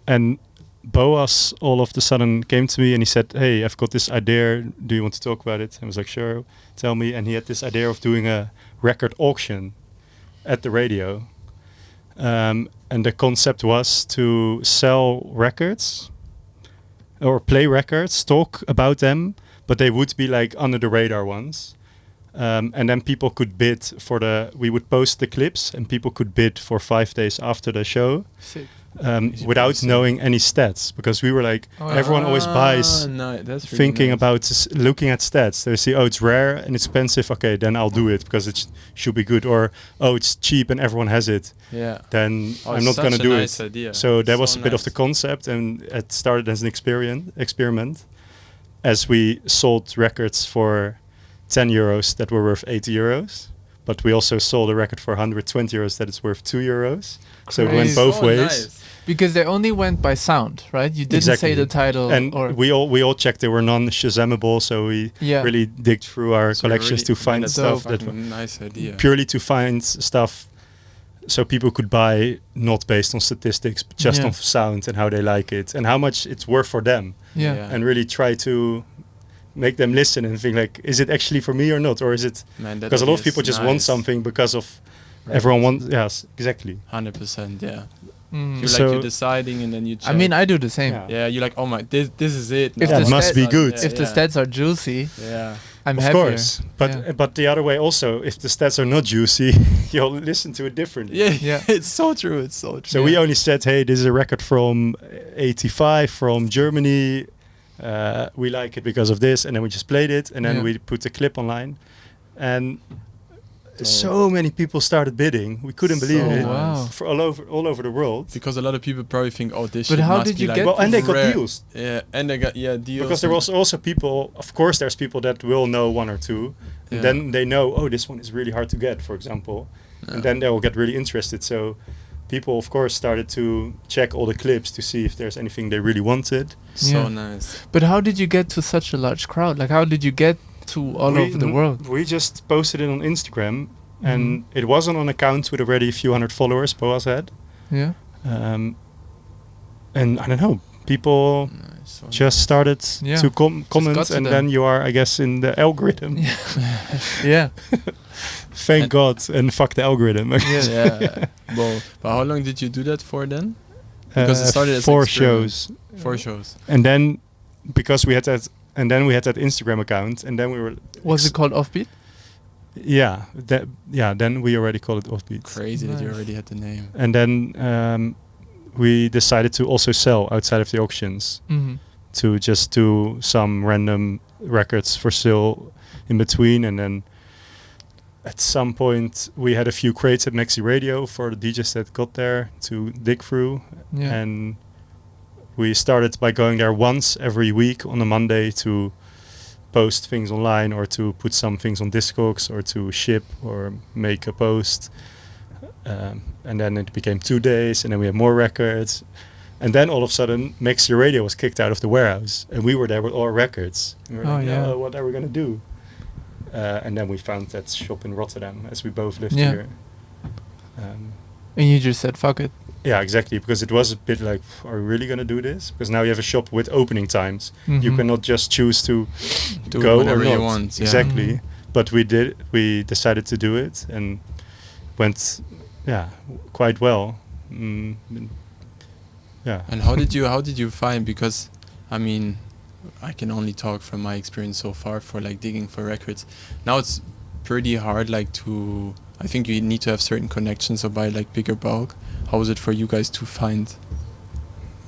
And Boas all of a sudden came to me and he said, hey, I've got this idea. Do you want to talk about it? I was like, sure, tell me. And he had this idea of doing a record auction at the radio. And the concept was to sell records or play records, talk about them, but they would be like under the radar ones. And then people could bid we would post the clips and people could bid for 5 days after the show. Sick. Without knowing any stats, because we were like, everyone always buys No, that's really thinking nice. about looking at stats. They see, oh, it's rare and expensive. Okay, then I'll do it because it should be good. Or, oh, it's cheap and everyone has it. Yeah. Then I'm it's not going to such do a nice it. idea. So that was So a bit of nice. the concept, and it started as an experiment as we sold records for €10 that were worth €80. But we also sold a record for €120 that is worth €2. So it went Crazy. both So ways. nice. Because they only went by sound, right? You didn't Exactly. say the title. And or we all checked they were non-Shazamable, so we really digged through our So collections really- to find that's stuff a that fucking nice idea. purely to find stuff so people could buy not based on statistics, but just on sound and how they like it and how much it's worth for them. Yeah. And really try to make them listen and think like, is it actually for me or not? Or is it because a lot of people just want something because of everyone wants. Yes, exactly. 100%. Yeah. Mm. You're deciding and then you check. I mean, I do the same. Yeah. You're like, oh my, this is it. If now. the it must be stats- good. If the stats are juicy, I'm of happier. course, but the other way also, if the stats are not juicy, you'll listen to it differently. Yeah. It's so true. It's so true. So we only said, hey, this is a record from '85 from Germany. We like it because of this, and then we just played it, and then we put the clip online, and so many people started bidding. We couldn't believe it. Wow. For all over the world. Because a lot of people probably think, oh, this. But shit how must did be you like get Well, and they got rare. deals. Yeah, and they got deals. Because there was also people, of course there's people that will know one or two, and then they know, oh, this one is really hard to get, for example. And then they will get really interested. So people, of course, started to check all the clips to see if there's anything they really wanted. So nice. But how did you get to such a large crowd? Like, how did you get to all over the world? We just posted it on Instagram, and it wasn't on an account with already a few hundred followers Boas had. Yeah. And I don't know, people just started to comment, and then you are, I guess, in the algorithm. Yeah. Thank God, and fuck the algorithm. Yeah. Well, but how long did you do that for then? Because it started as 4 experiment. shows. 4 shows. And then, because we had that, and then we had that Instagram account, and then we were. Was it called Offbeat? Yeah, then we already called it Offbeat. Crazy that you already had the name. And then we decided to also sell outside of the auctions, to just do some random records for sale in between, and then at some point we had a few crates at Maxi Radio for the DJs that got there to dig through, and we started by going there once every week on a Monday to post things online or to put some things on Discogs or to ship or make a post. And then it became 2 days, and then we had more records. And then all of a sudden, Maxi Radio was kicked out of the warehouse, and we were there with all our records. We were what are we going to do? And then we found that shop in Rotterdam, as we both lived here. And you just said, fuck it. Yeah, exactly, because it was a bit like, are we really going to do this? Because now you have a shop with opening times. You cannot just choose to go whatever or not. you want. Exactly. But we decided to do it, and went quite well. And how did you find, because I mean, I can only talk from my experience so far for like digging for records. Now it's pretty hard, like to, I think you need to have certain connections or buy like bigger bulk. How is it for you guys to find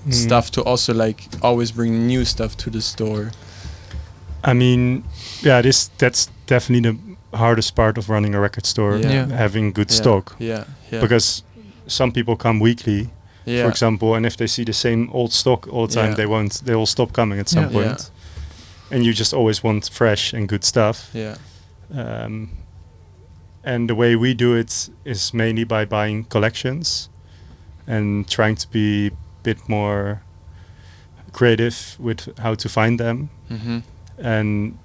stuff to also like always bring new stuff to the store? I mean, yeah, that's definitely the hardest part of running a record store, having good stock. Yeah. Because some people come weekly, Yeah. for example, and if they see the same old stock all the time, they will stop coming at some point. And you just always want fresh and good stuff. Yeah. And the way we do it is mainly by buying collections and trying to be a bit more creative with how to find them. Mm-hmm. And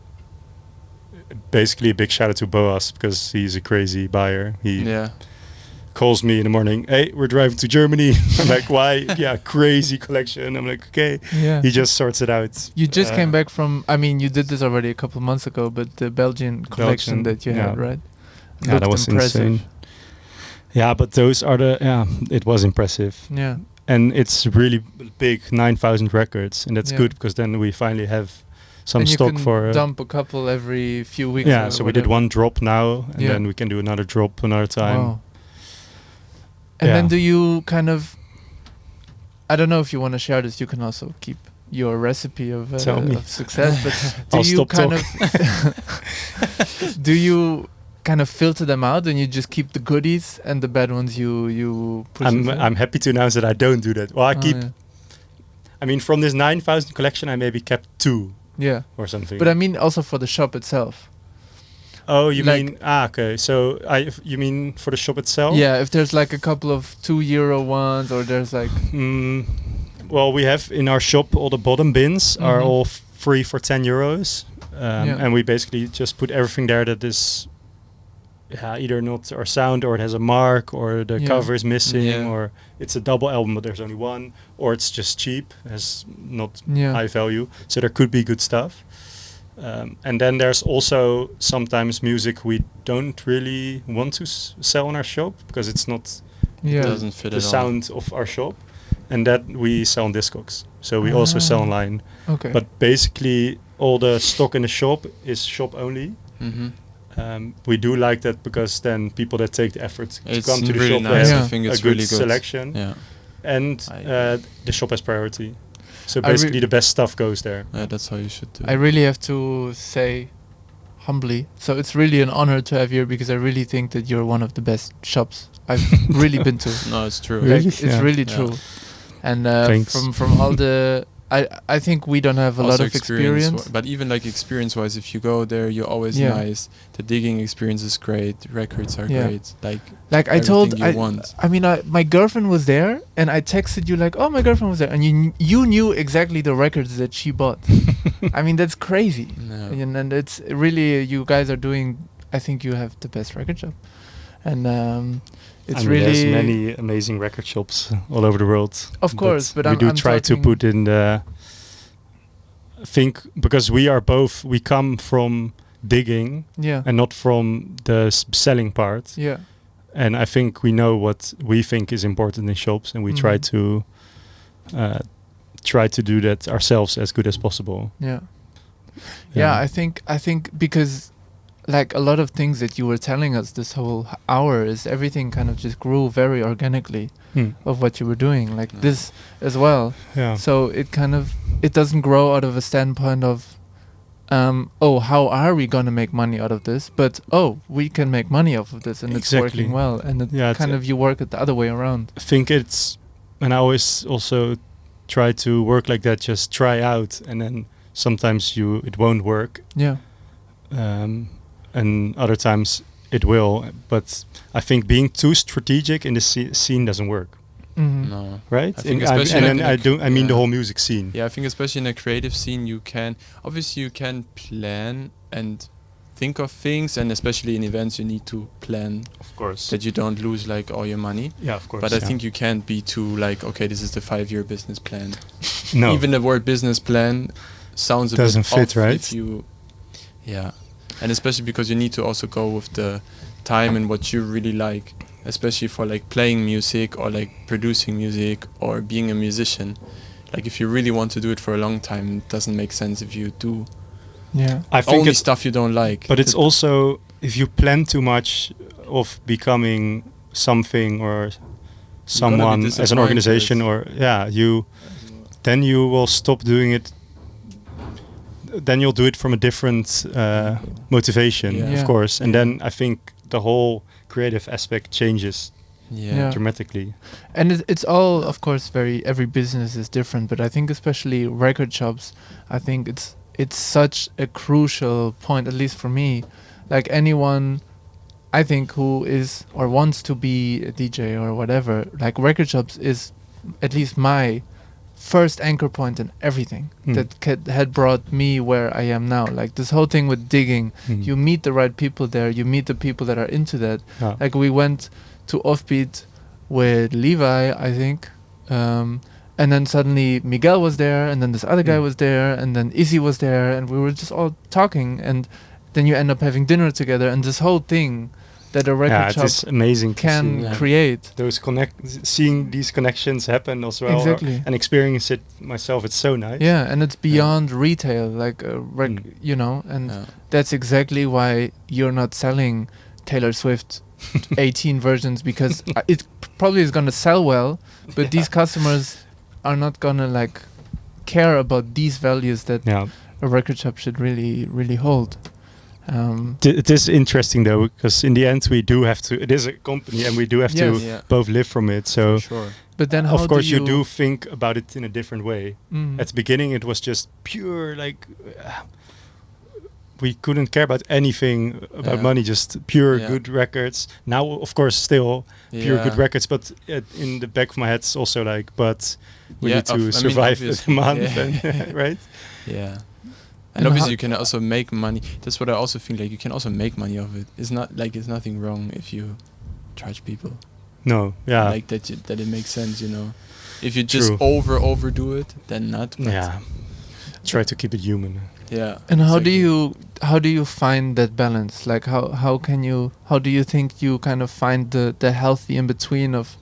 basically a big shout out to Boas, because he's a crazy buyer. He calls me in the morning, hey, we're driving to Germany. I'm like, why? Yeah, crazy collection. I'm like, okay. Yeah. He just sorts it out. You just came back from, I mean, you did this already a couple of months ago, but the Belgian collection that you had, right? Yeah, that was insane. Yeah, but those are it was impressive. Yeah. And it's really big, 9,000 records. And that's good, because then we finally have some and stock you can for dump a couple every few weeks. Yeah, so we did one drop now, and then we can do another drop another time. Wow. And then do you kind of, I don't know if you want to share this, you can also keep your recipe of success, but do you kind of do you kind of filter them out and you just keep the goodies and the bad ones you push? I'm happy to announce that I don't do that. Well, I keep I mean, from this 9,000 collection I maybe kept 2 or something. But I mean also for the shop itself. Oh, you mean okay. So you mean for the shop itself? Yeah, if there's like a couple of €2 ones, or there's like. Well, we have in our shop all the bottom bins are all free for €10, and we basically just put everything there that is either not our sound, or it has a mark, or the cover is missing, or it's a double album but there's only one, or it's just cheap, has not high value. So there could be good stuff. And then there's also sometimes music we don't really want to sell in our shop because it's not it doesn't fit the sound of our shop, and that we sell on Discogs. So we also sell online. Okay. But basically all the stock in the shop is shop only. We do like that because then people that take the effort to come to the really shop, nice. they have I think it's a good really good selection. Yeah. And the shop has priority. So basically the best stuff goes there. Yeah, that's how you should do it. I really have to say humbly, so it's really an honor to have you here, because I really think that you're one of the best shops I've really been to. No, it's true. Really? Like, it's really true. And from all the I think we don't have a lot of experience. But even like experience-wise, if you go there, you're always nice. The digging experience is great. The records are great. Like I told, I mean, my girlfriend was there, and I texted you like, "Oh, my girlfriend was there," and you knew exactly the records that she bought. I mean, that's crazy. No. And it's really, you guys are doing. I think you have the best record shop, and it's really. There's many amazing record shops all over the world. Of course, but we do try to put in the. Think because we come from digging and not from the selling part. Yeah. And I think we know what we think is important in shops, and we try to do that ourselves as good as possible. Yeah, I think because like a lot of things that you were telling us this whole hour is everything kind of just grew very organically of what you were doing, like this as well. So it doesn't grow out of a standpoint of how are we going to make money out of this, but we can make money off of this, and it's working well, and you work it the other way around. I think and I always also try to work like that, just try out, and then sometimes it won't work, and other times it will, but I think being too strategic in the scene doesn't work. No. Right? I think I mean the whole music scene. Yeah, I think especially in a creative scene you can plan and think of things, and especially in events you need to plan, of course, that you don't lose like all your money. Yeah, of course. But I think you can't be too like, okay, this is the 5-year business plan. No. Even the word business plan sounds a doesn't bit fit, off right? If you and especially because you need to also go with the time and what you really like, especially for like playing music or like producing music or being a musician. like if you really want to do it for a long time, it doesn't make sense if you do I think only it's stuff you don't like. But it's also, if you plan too much of becoming something or someone as an organization, or then you will stop doing it. Then you'll do it from a different motivation, of course, and then I think the whole creative aspect changes dramatically. And it's all, of course, every business is different, but I think especially record shops, I think it's such a crucial point, at least for me. Like anyone, I think, who is or wants to be a DJ or whatever, like record shops is at least my first anchor point in everything that had brought me where I am now. Like this whole thing with digging, you meet the right people there, you meet the people that are into that. Like we went to Offbeat with Levi, I think, and then suddenly Miguel was there, and then this other guy was there, and then Izzy was there, and we were just all talking, and then you end up having dinner together, and this whole thing that a record shop it's amazing can create. Those seeing these connections happen as well, and experience it myself. It's so nice. Yeah, and it's beyond retail, like you know, and that's exactly why you're not selling Taylor Swift 18 versions, because it probably is gonna sell well, but these customers are not gonna like care about these values that a record shop should really hold. It is interesting though, because in the end we do have to. It is a company, and we do have to both live from it. So, but then, of course, you do think about it in a different way. At the beginning, it was just pure like we couldn't care about anything about money, just pure good records. Now, of course, still pure good records, but in the back of my head, it's also like, but we need to survive the month, right? Yeah. And obviously you can also make money. That's what I also think, like you can also make money off it. It's not like it's nothing wrong if you charge people. No, like that it makes sense, you know. If you just overdo it, then not. Try to keep it human. Yeah. And how do you find that balance? Like how do you think you kind of find the healthy in between of,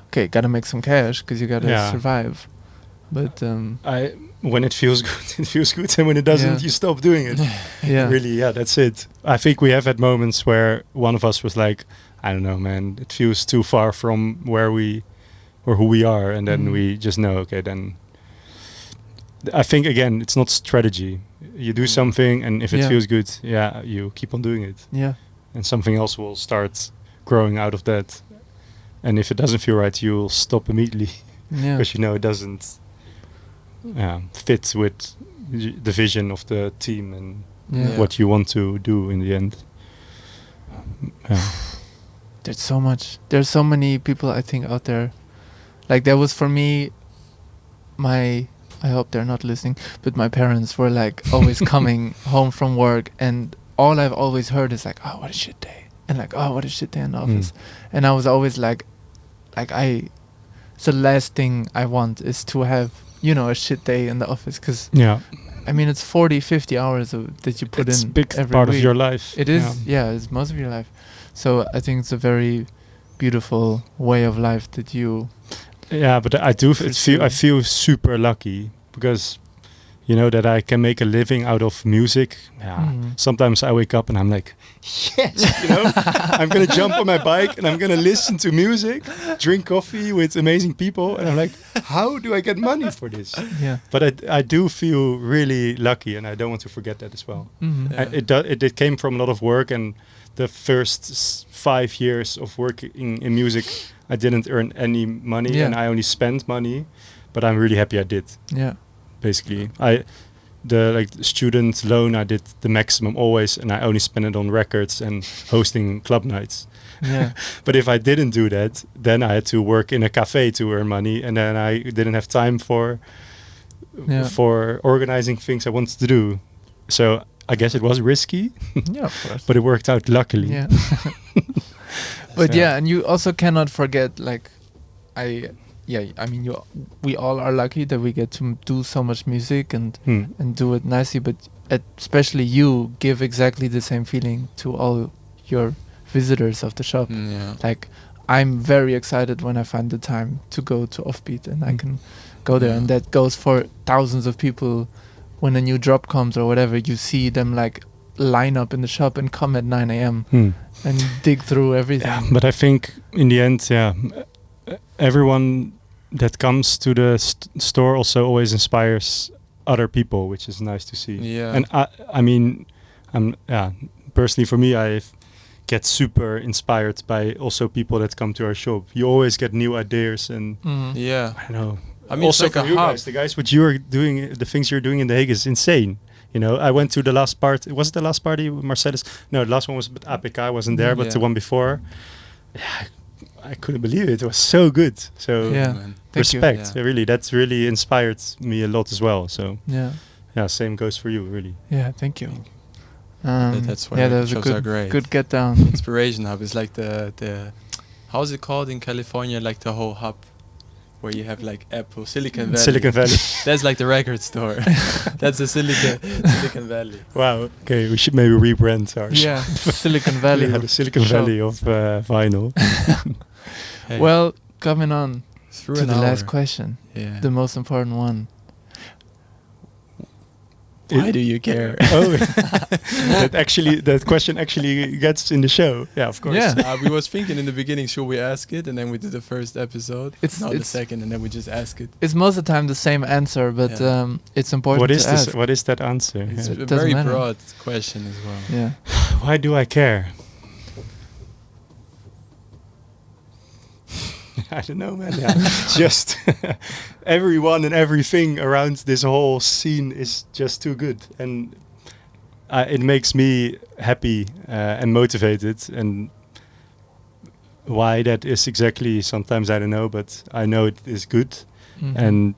okay, gotta make some cash because you gotta survive, but when it feels good, it feels good, and when it doesn't, you stop doing it. Really, that's it. I think we have had moments where one of us was like, I don't know, man, it feels too far from where we or who we are, and then we just know, okay, then I think again, it's not strategy. You do something, and if it feels good, you keep on doing it. Yeah, and something else will start growing out of that. And if it doesn't feel right, you'll stop immediately because you know it doesn't fit with the vision of the team and what you want to do in the end. There's so many people I think out there. Like there was for me, I hope they're not listening, but my parents were like always coming home from work, and all I've always heard is like, oh, what a shit day, and like, oh, what a shit day in the office. And I was always like it's the last thing I want is to have, you know, a shit day in the office, because I mean it's 40-50 hours that you put it's in a big every part week. of your life. It is, it's most of your life. So I think it's a very beautiful way of life that you but I feel super lucky because you know that I can make a living out of music. Sometimes I wake up and I'm like, yes, you know, I'm gonna jump on my bike and I'm gonna listen to music, drink coffee with amazing people, and I'm like, how do I get money for this? But I do feel really lucky, and I don't want to forget that as well. It came from a lot of work, and the first 5 years of working in music, I didn't earn any money, and I only spent money, but I'm really happy I did. Basically, the student loan, I did the maximum always, and I only spent it on records and hosting club nights. But if I didn't do that, then I had to work in a cafe to earn money, and then I didn't have time for organizing things I wanted to do. So I guess it was risky, of course. But it worked out luckily. But and you also cannot forget, like, I mean, we all are lucky that we get to do so much music and do it nicely, but especially you give exactly the same feeling to all your visitors of the shop. Like, I'm very excited when I find the time to go to Offbeat, and I can go there, and that goes for thousands of people. When a new drop comes or whatever, you see them like line up in the shop and come at 9 a.m. and dig through everything. Yeah, but I think in the end, everyone that comes to the store also always inspires other people, which is nice to see. Yeah. And I mean, personally for me, I get super inspired by also people that come to our shop. You always get new ideas and yeah, I know. I mean, also it's like for you guys, the guys what you're doing, the things you're doing in The Hague is insane. You know, I went to the last part. Was it the last party with Marcellus? No, the last one was with APK. I wasn't there, but the one before, I couldn't believe it. It was so good. So respect. Really, that's really inspired me a lot as well. So same goes for you, really. Yeah, thank you. That's why that was a good get down. Inspiration hub is like the how's it called in California? Like the whole hub where you have like Apple, Silicon Valley. Silicon Valley. That's like the record store. That's the Silicon Valley. Wow. Okay, we should maybe rebrand ours. Yeah, Silicon Valley. The Silicon Valley of vinyl. Hey. Well, coming on to the last question, the most important one. Why do you care? That question actually gets in the show. Yeah, of course. Yeah, we was thinking in the beginning, should we ask it? And then we did the first episode. It's the second, and then we just ask it. It's most of the time the same answer, but it's important to ask. What is that answer? It's a very broad question as well. Yeah. Why do I care? I don't know, man. Just everyone and everything around this whole scene is just too good, and it makes me happy and motivated. And why that is exactly, sometimes I don't know, but I know it is good. And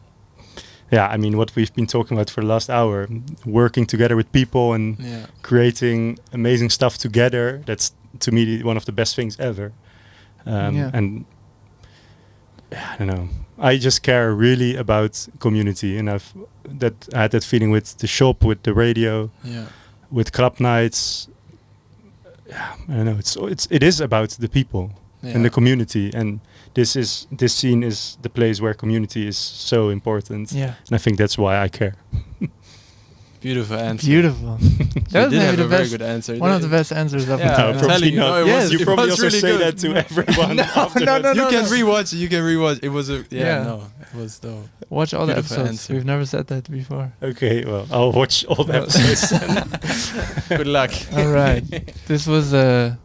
I mean, what we've been talking about for the last hour, working together with people and creating amazing stuff together. That's to me one of the best things ever. And I don't know. I just care really about community, and I had that feeling with the shop, with the radio, with club nights. I don't know. It is about the people and the community, and this scene is the place where community is so important. Yeah, and I think that's why I care. Beautiful answer. Beautiful. That was maybe the very good answer. One of the best answers I've heard. Probably not. You probably also really say that to everyone. No. You can rewatch it. You can rewatch. It was it was dope. Watch all the episodes. We've never said that before. Okay, well, I'll watch all the episodes. Good luck. All right. This was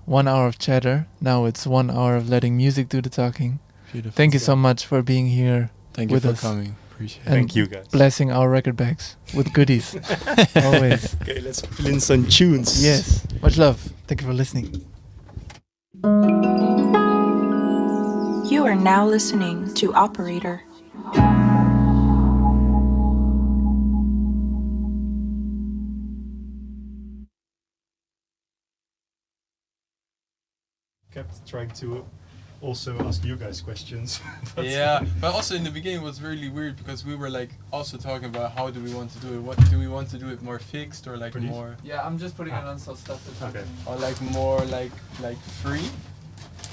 1 hour of chatter. Now it's 1 hour of letting music do the talking. Beautiful. Thank you so much for being here. Thank you for coming. Appreciate it. Thank you, guys. Blessing our record bags with goodies. Always. Okay, let's fill in some tunes. Yes. Much love. Thank you for listening. You are now listening to Operator. Kept trying to also ask you guys questions. But also in the beginning it was really weird because we were like also talking about how do we want to do it. What do we want to do it more fixed or like more? Yeah, I'm just putting it on some stuff. Or like more like free.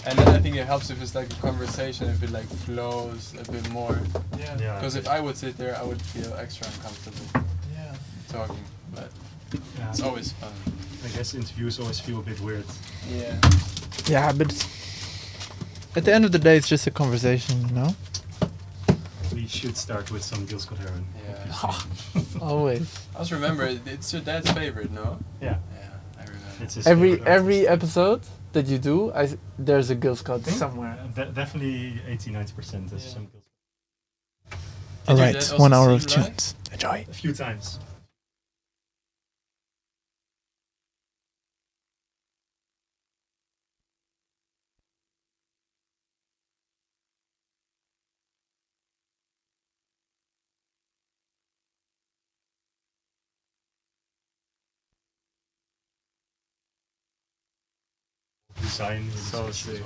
And then I think it helps if it's like a conversation, if it like flows a bit more. Yeah. Because if I would sit there, I would feel extra uncomfortable. Yeah. Talking, but it's always fun. I guess interviews always feel a bit weird. Yeah. Yeah, but at the end of the day, it's just a conversation, you know? We should start with some Gil Scott Heron. Yeah. Always. I also remember, it's your dad's favorite, no? Yeah. Yeah, I remember. Every episode that you do, there's a Gil Scott somewhere. Definitely 80-90% is some Gil Scott. Alright, 1 hour of tunes. Enjoy. A few times. Design is so sick.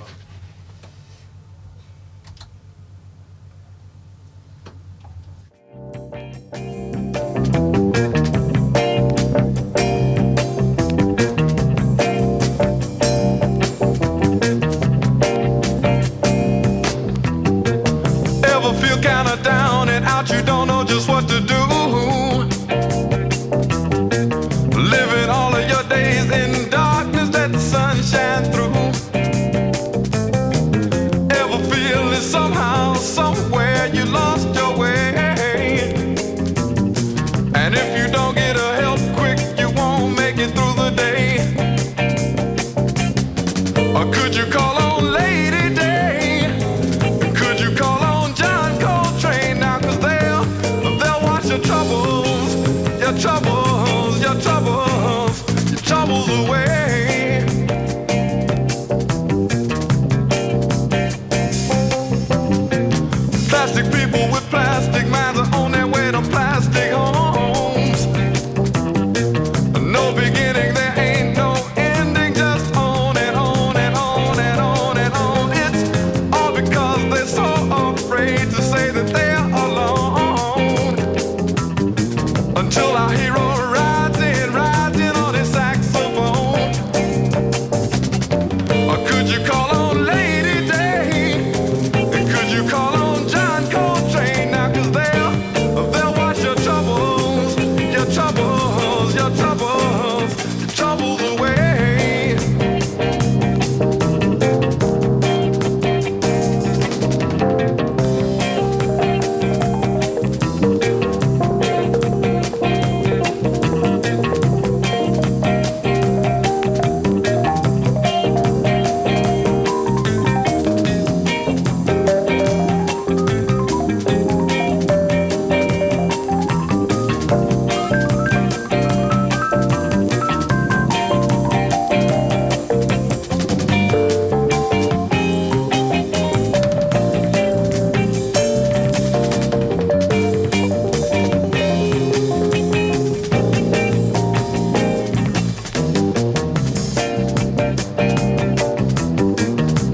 Ever feel kinda down and out your call on Lady Day? Could you call on John Coltrane now? 'Cause they'll wash your troubles, your troubles, your troubles, your troubles away. Plastic people with plastic minds are on their way to plastic homes. No beginning, there ain't no ending, just on and on and on and on and on. It's all because they're so afraid to say that they're alone. Until our hero rides in on his saxophone. Or could you call on Lady Day? And could you call on John Coltrane now? 'Cause they'll wash your troubles, your troubles, your troubles, your troubles away.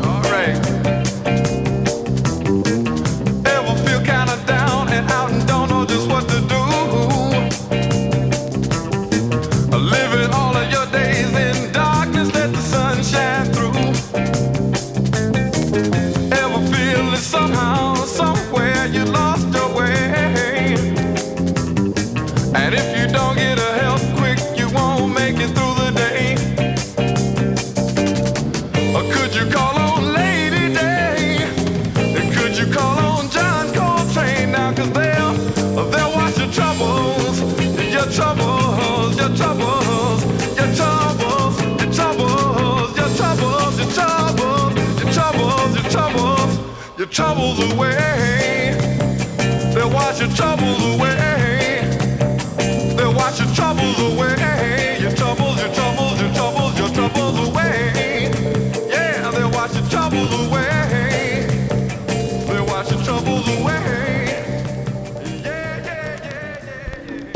All right. Ever feel kinda down and out and don't know just what to do? Living all of your days in darkness, let the sun shine through. Ever feel that somehow, somewhere you lost your way? And if you don't get a help quick, you won't make it through the day. Or could you call on Lady Day? And could you call on John Coltrane now? 'Cause they'll wash your troubles, your troubles, your troubles, your troubles, your troubles, your troubles, your troubles, your troubles, your troubles, your troubles away. They'll wash your troubles away. They'll wash your troubles away. Your troubles, your troubles, your troubles, your troubles away. Yeah, they'll wash your troubles away. They'll wash your troubles away. Yeah, yeah, yeah, yeah, yeah.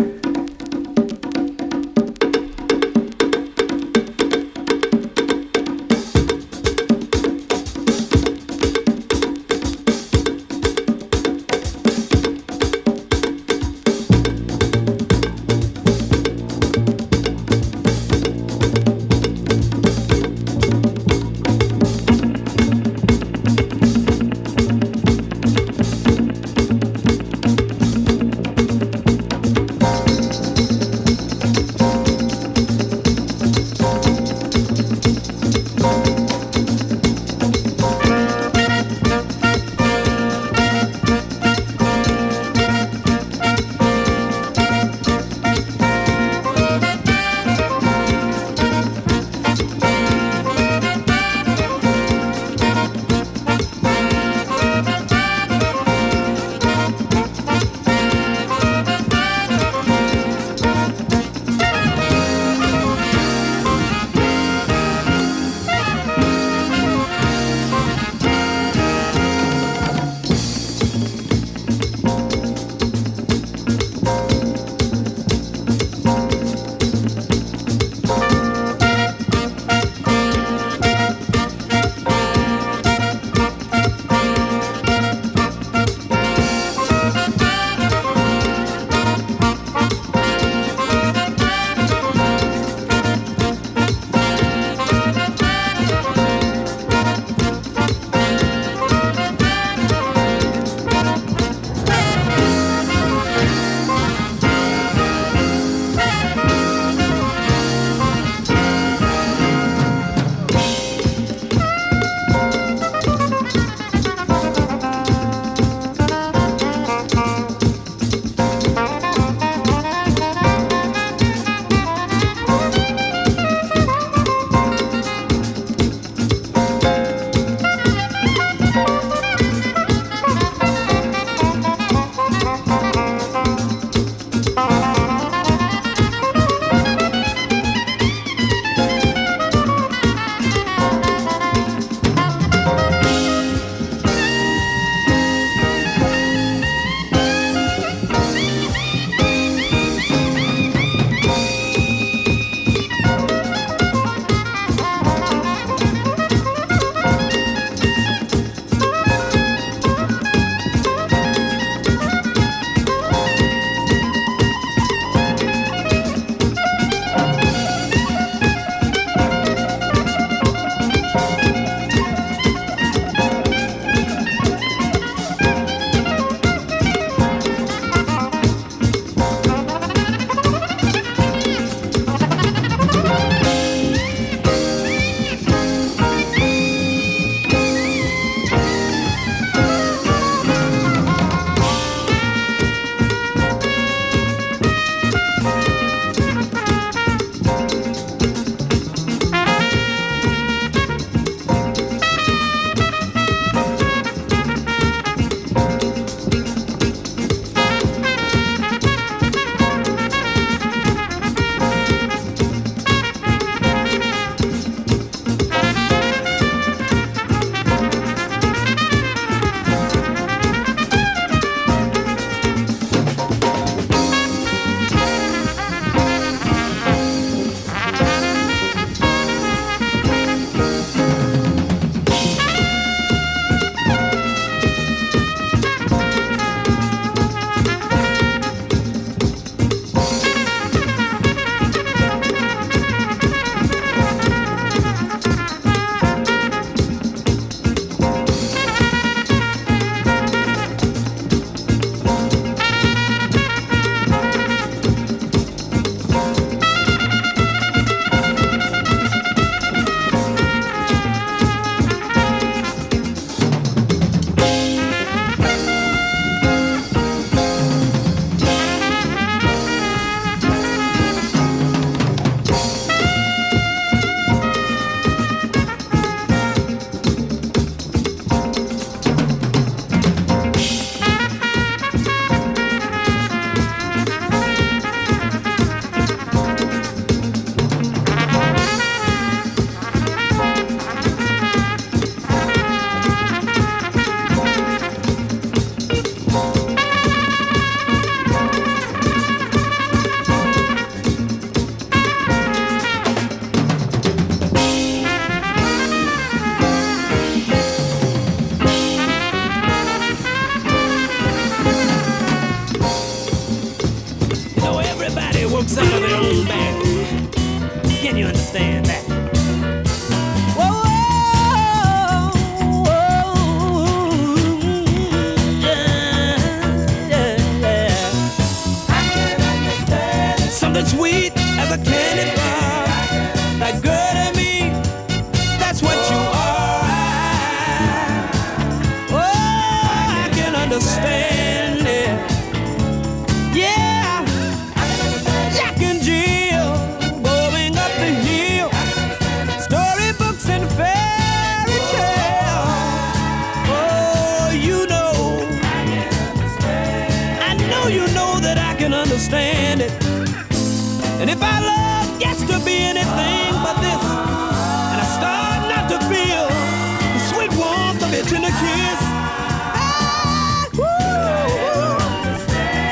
tender kiss.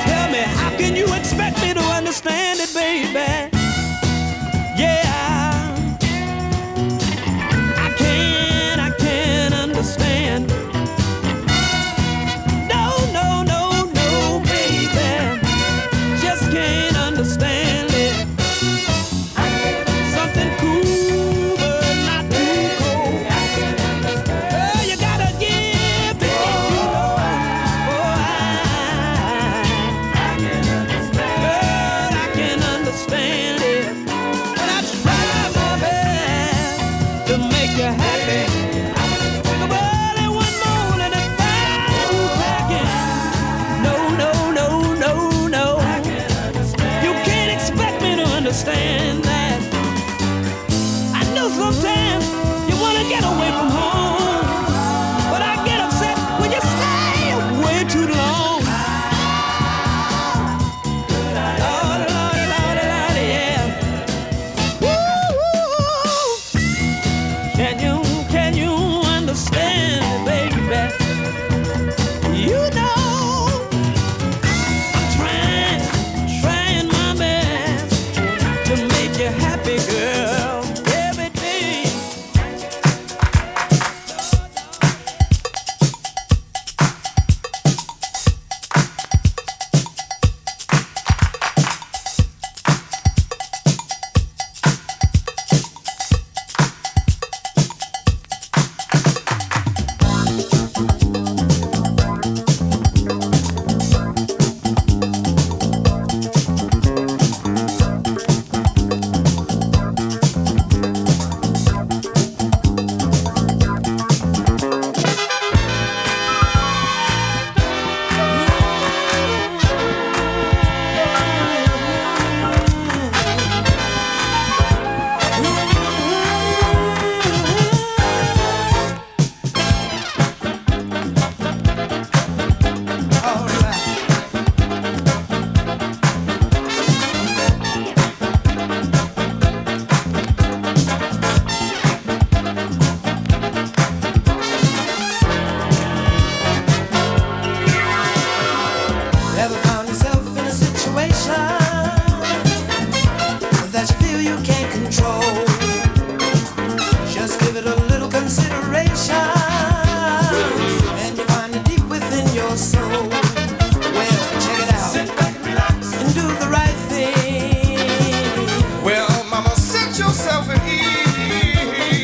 Tell me, how can you expect me to understand it, baby? Yeah, I can't understand. No, no, no, no, baby, just can't understand it. Something cool, but not too cold. Oh, you gotta give to get you know. Oh, girl, I can understand it. When I try my best to make you happy. But early one morning I find you packing. No, no, no, no, no. You can't expect me to understand that. I know sometimes you wanna get away from home, but I get upset when you stay away too long. Lordy, Lordy, Lordy, Lordy, yeah. Woo! Can you understand it, baby? You know I'm trying my best to make you happy, girl, every day. Ever found yourself in a situation that you feel you can't control? Just give it a little consideration, and you find it deep within your soul. Well, check it out. Sit back and relax and do the right thing. Well, mama, set yourself at ease.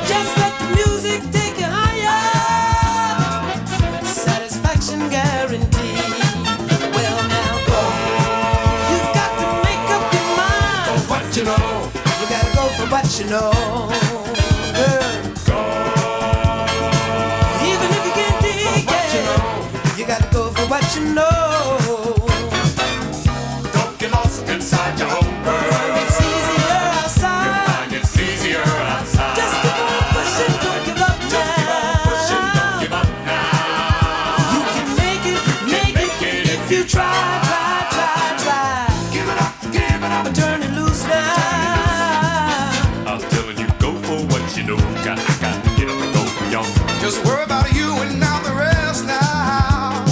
Just let the music take you higher. Satisfaction guaranteed. Well, now go. You've got to make up your mind. For what you know. You gotta go for what you know. Girl. Even if you can't dig it, you gotta go for what you know. Don't get lost inside your own world. It's easier outside. It's easier outside. Just keep on pushing, don't give up now. You can make it if you try. Give it up and turn it loose now. I'm telling you, go for what you know. Got to get up and go, y'all. Just worry about you and not the rest now.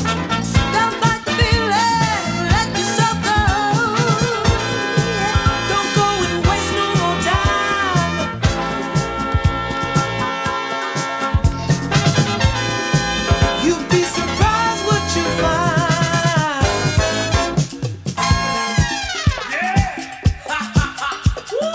Don't fight the feeling, let yourself go. Don't go and waste no more time. You'd be surprised what you find. Woo!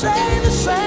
say the same.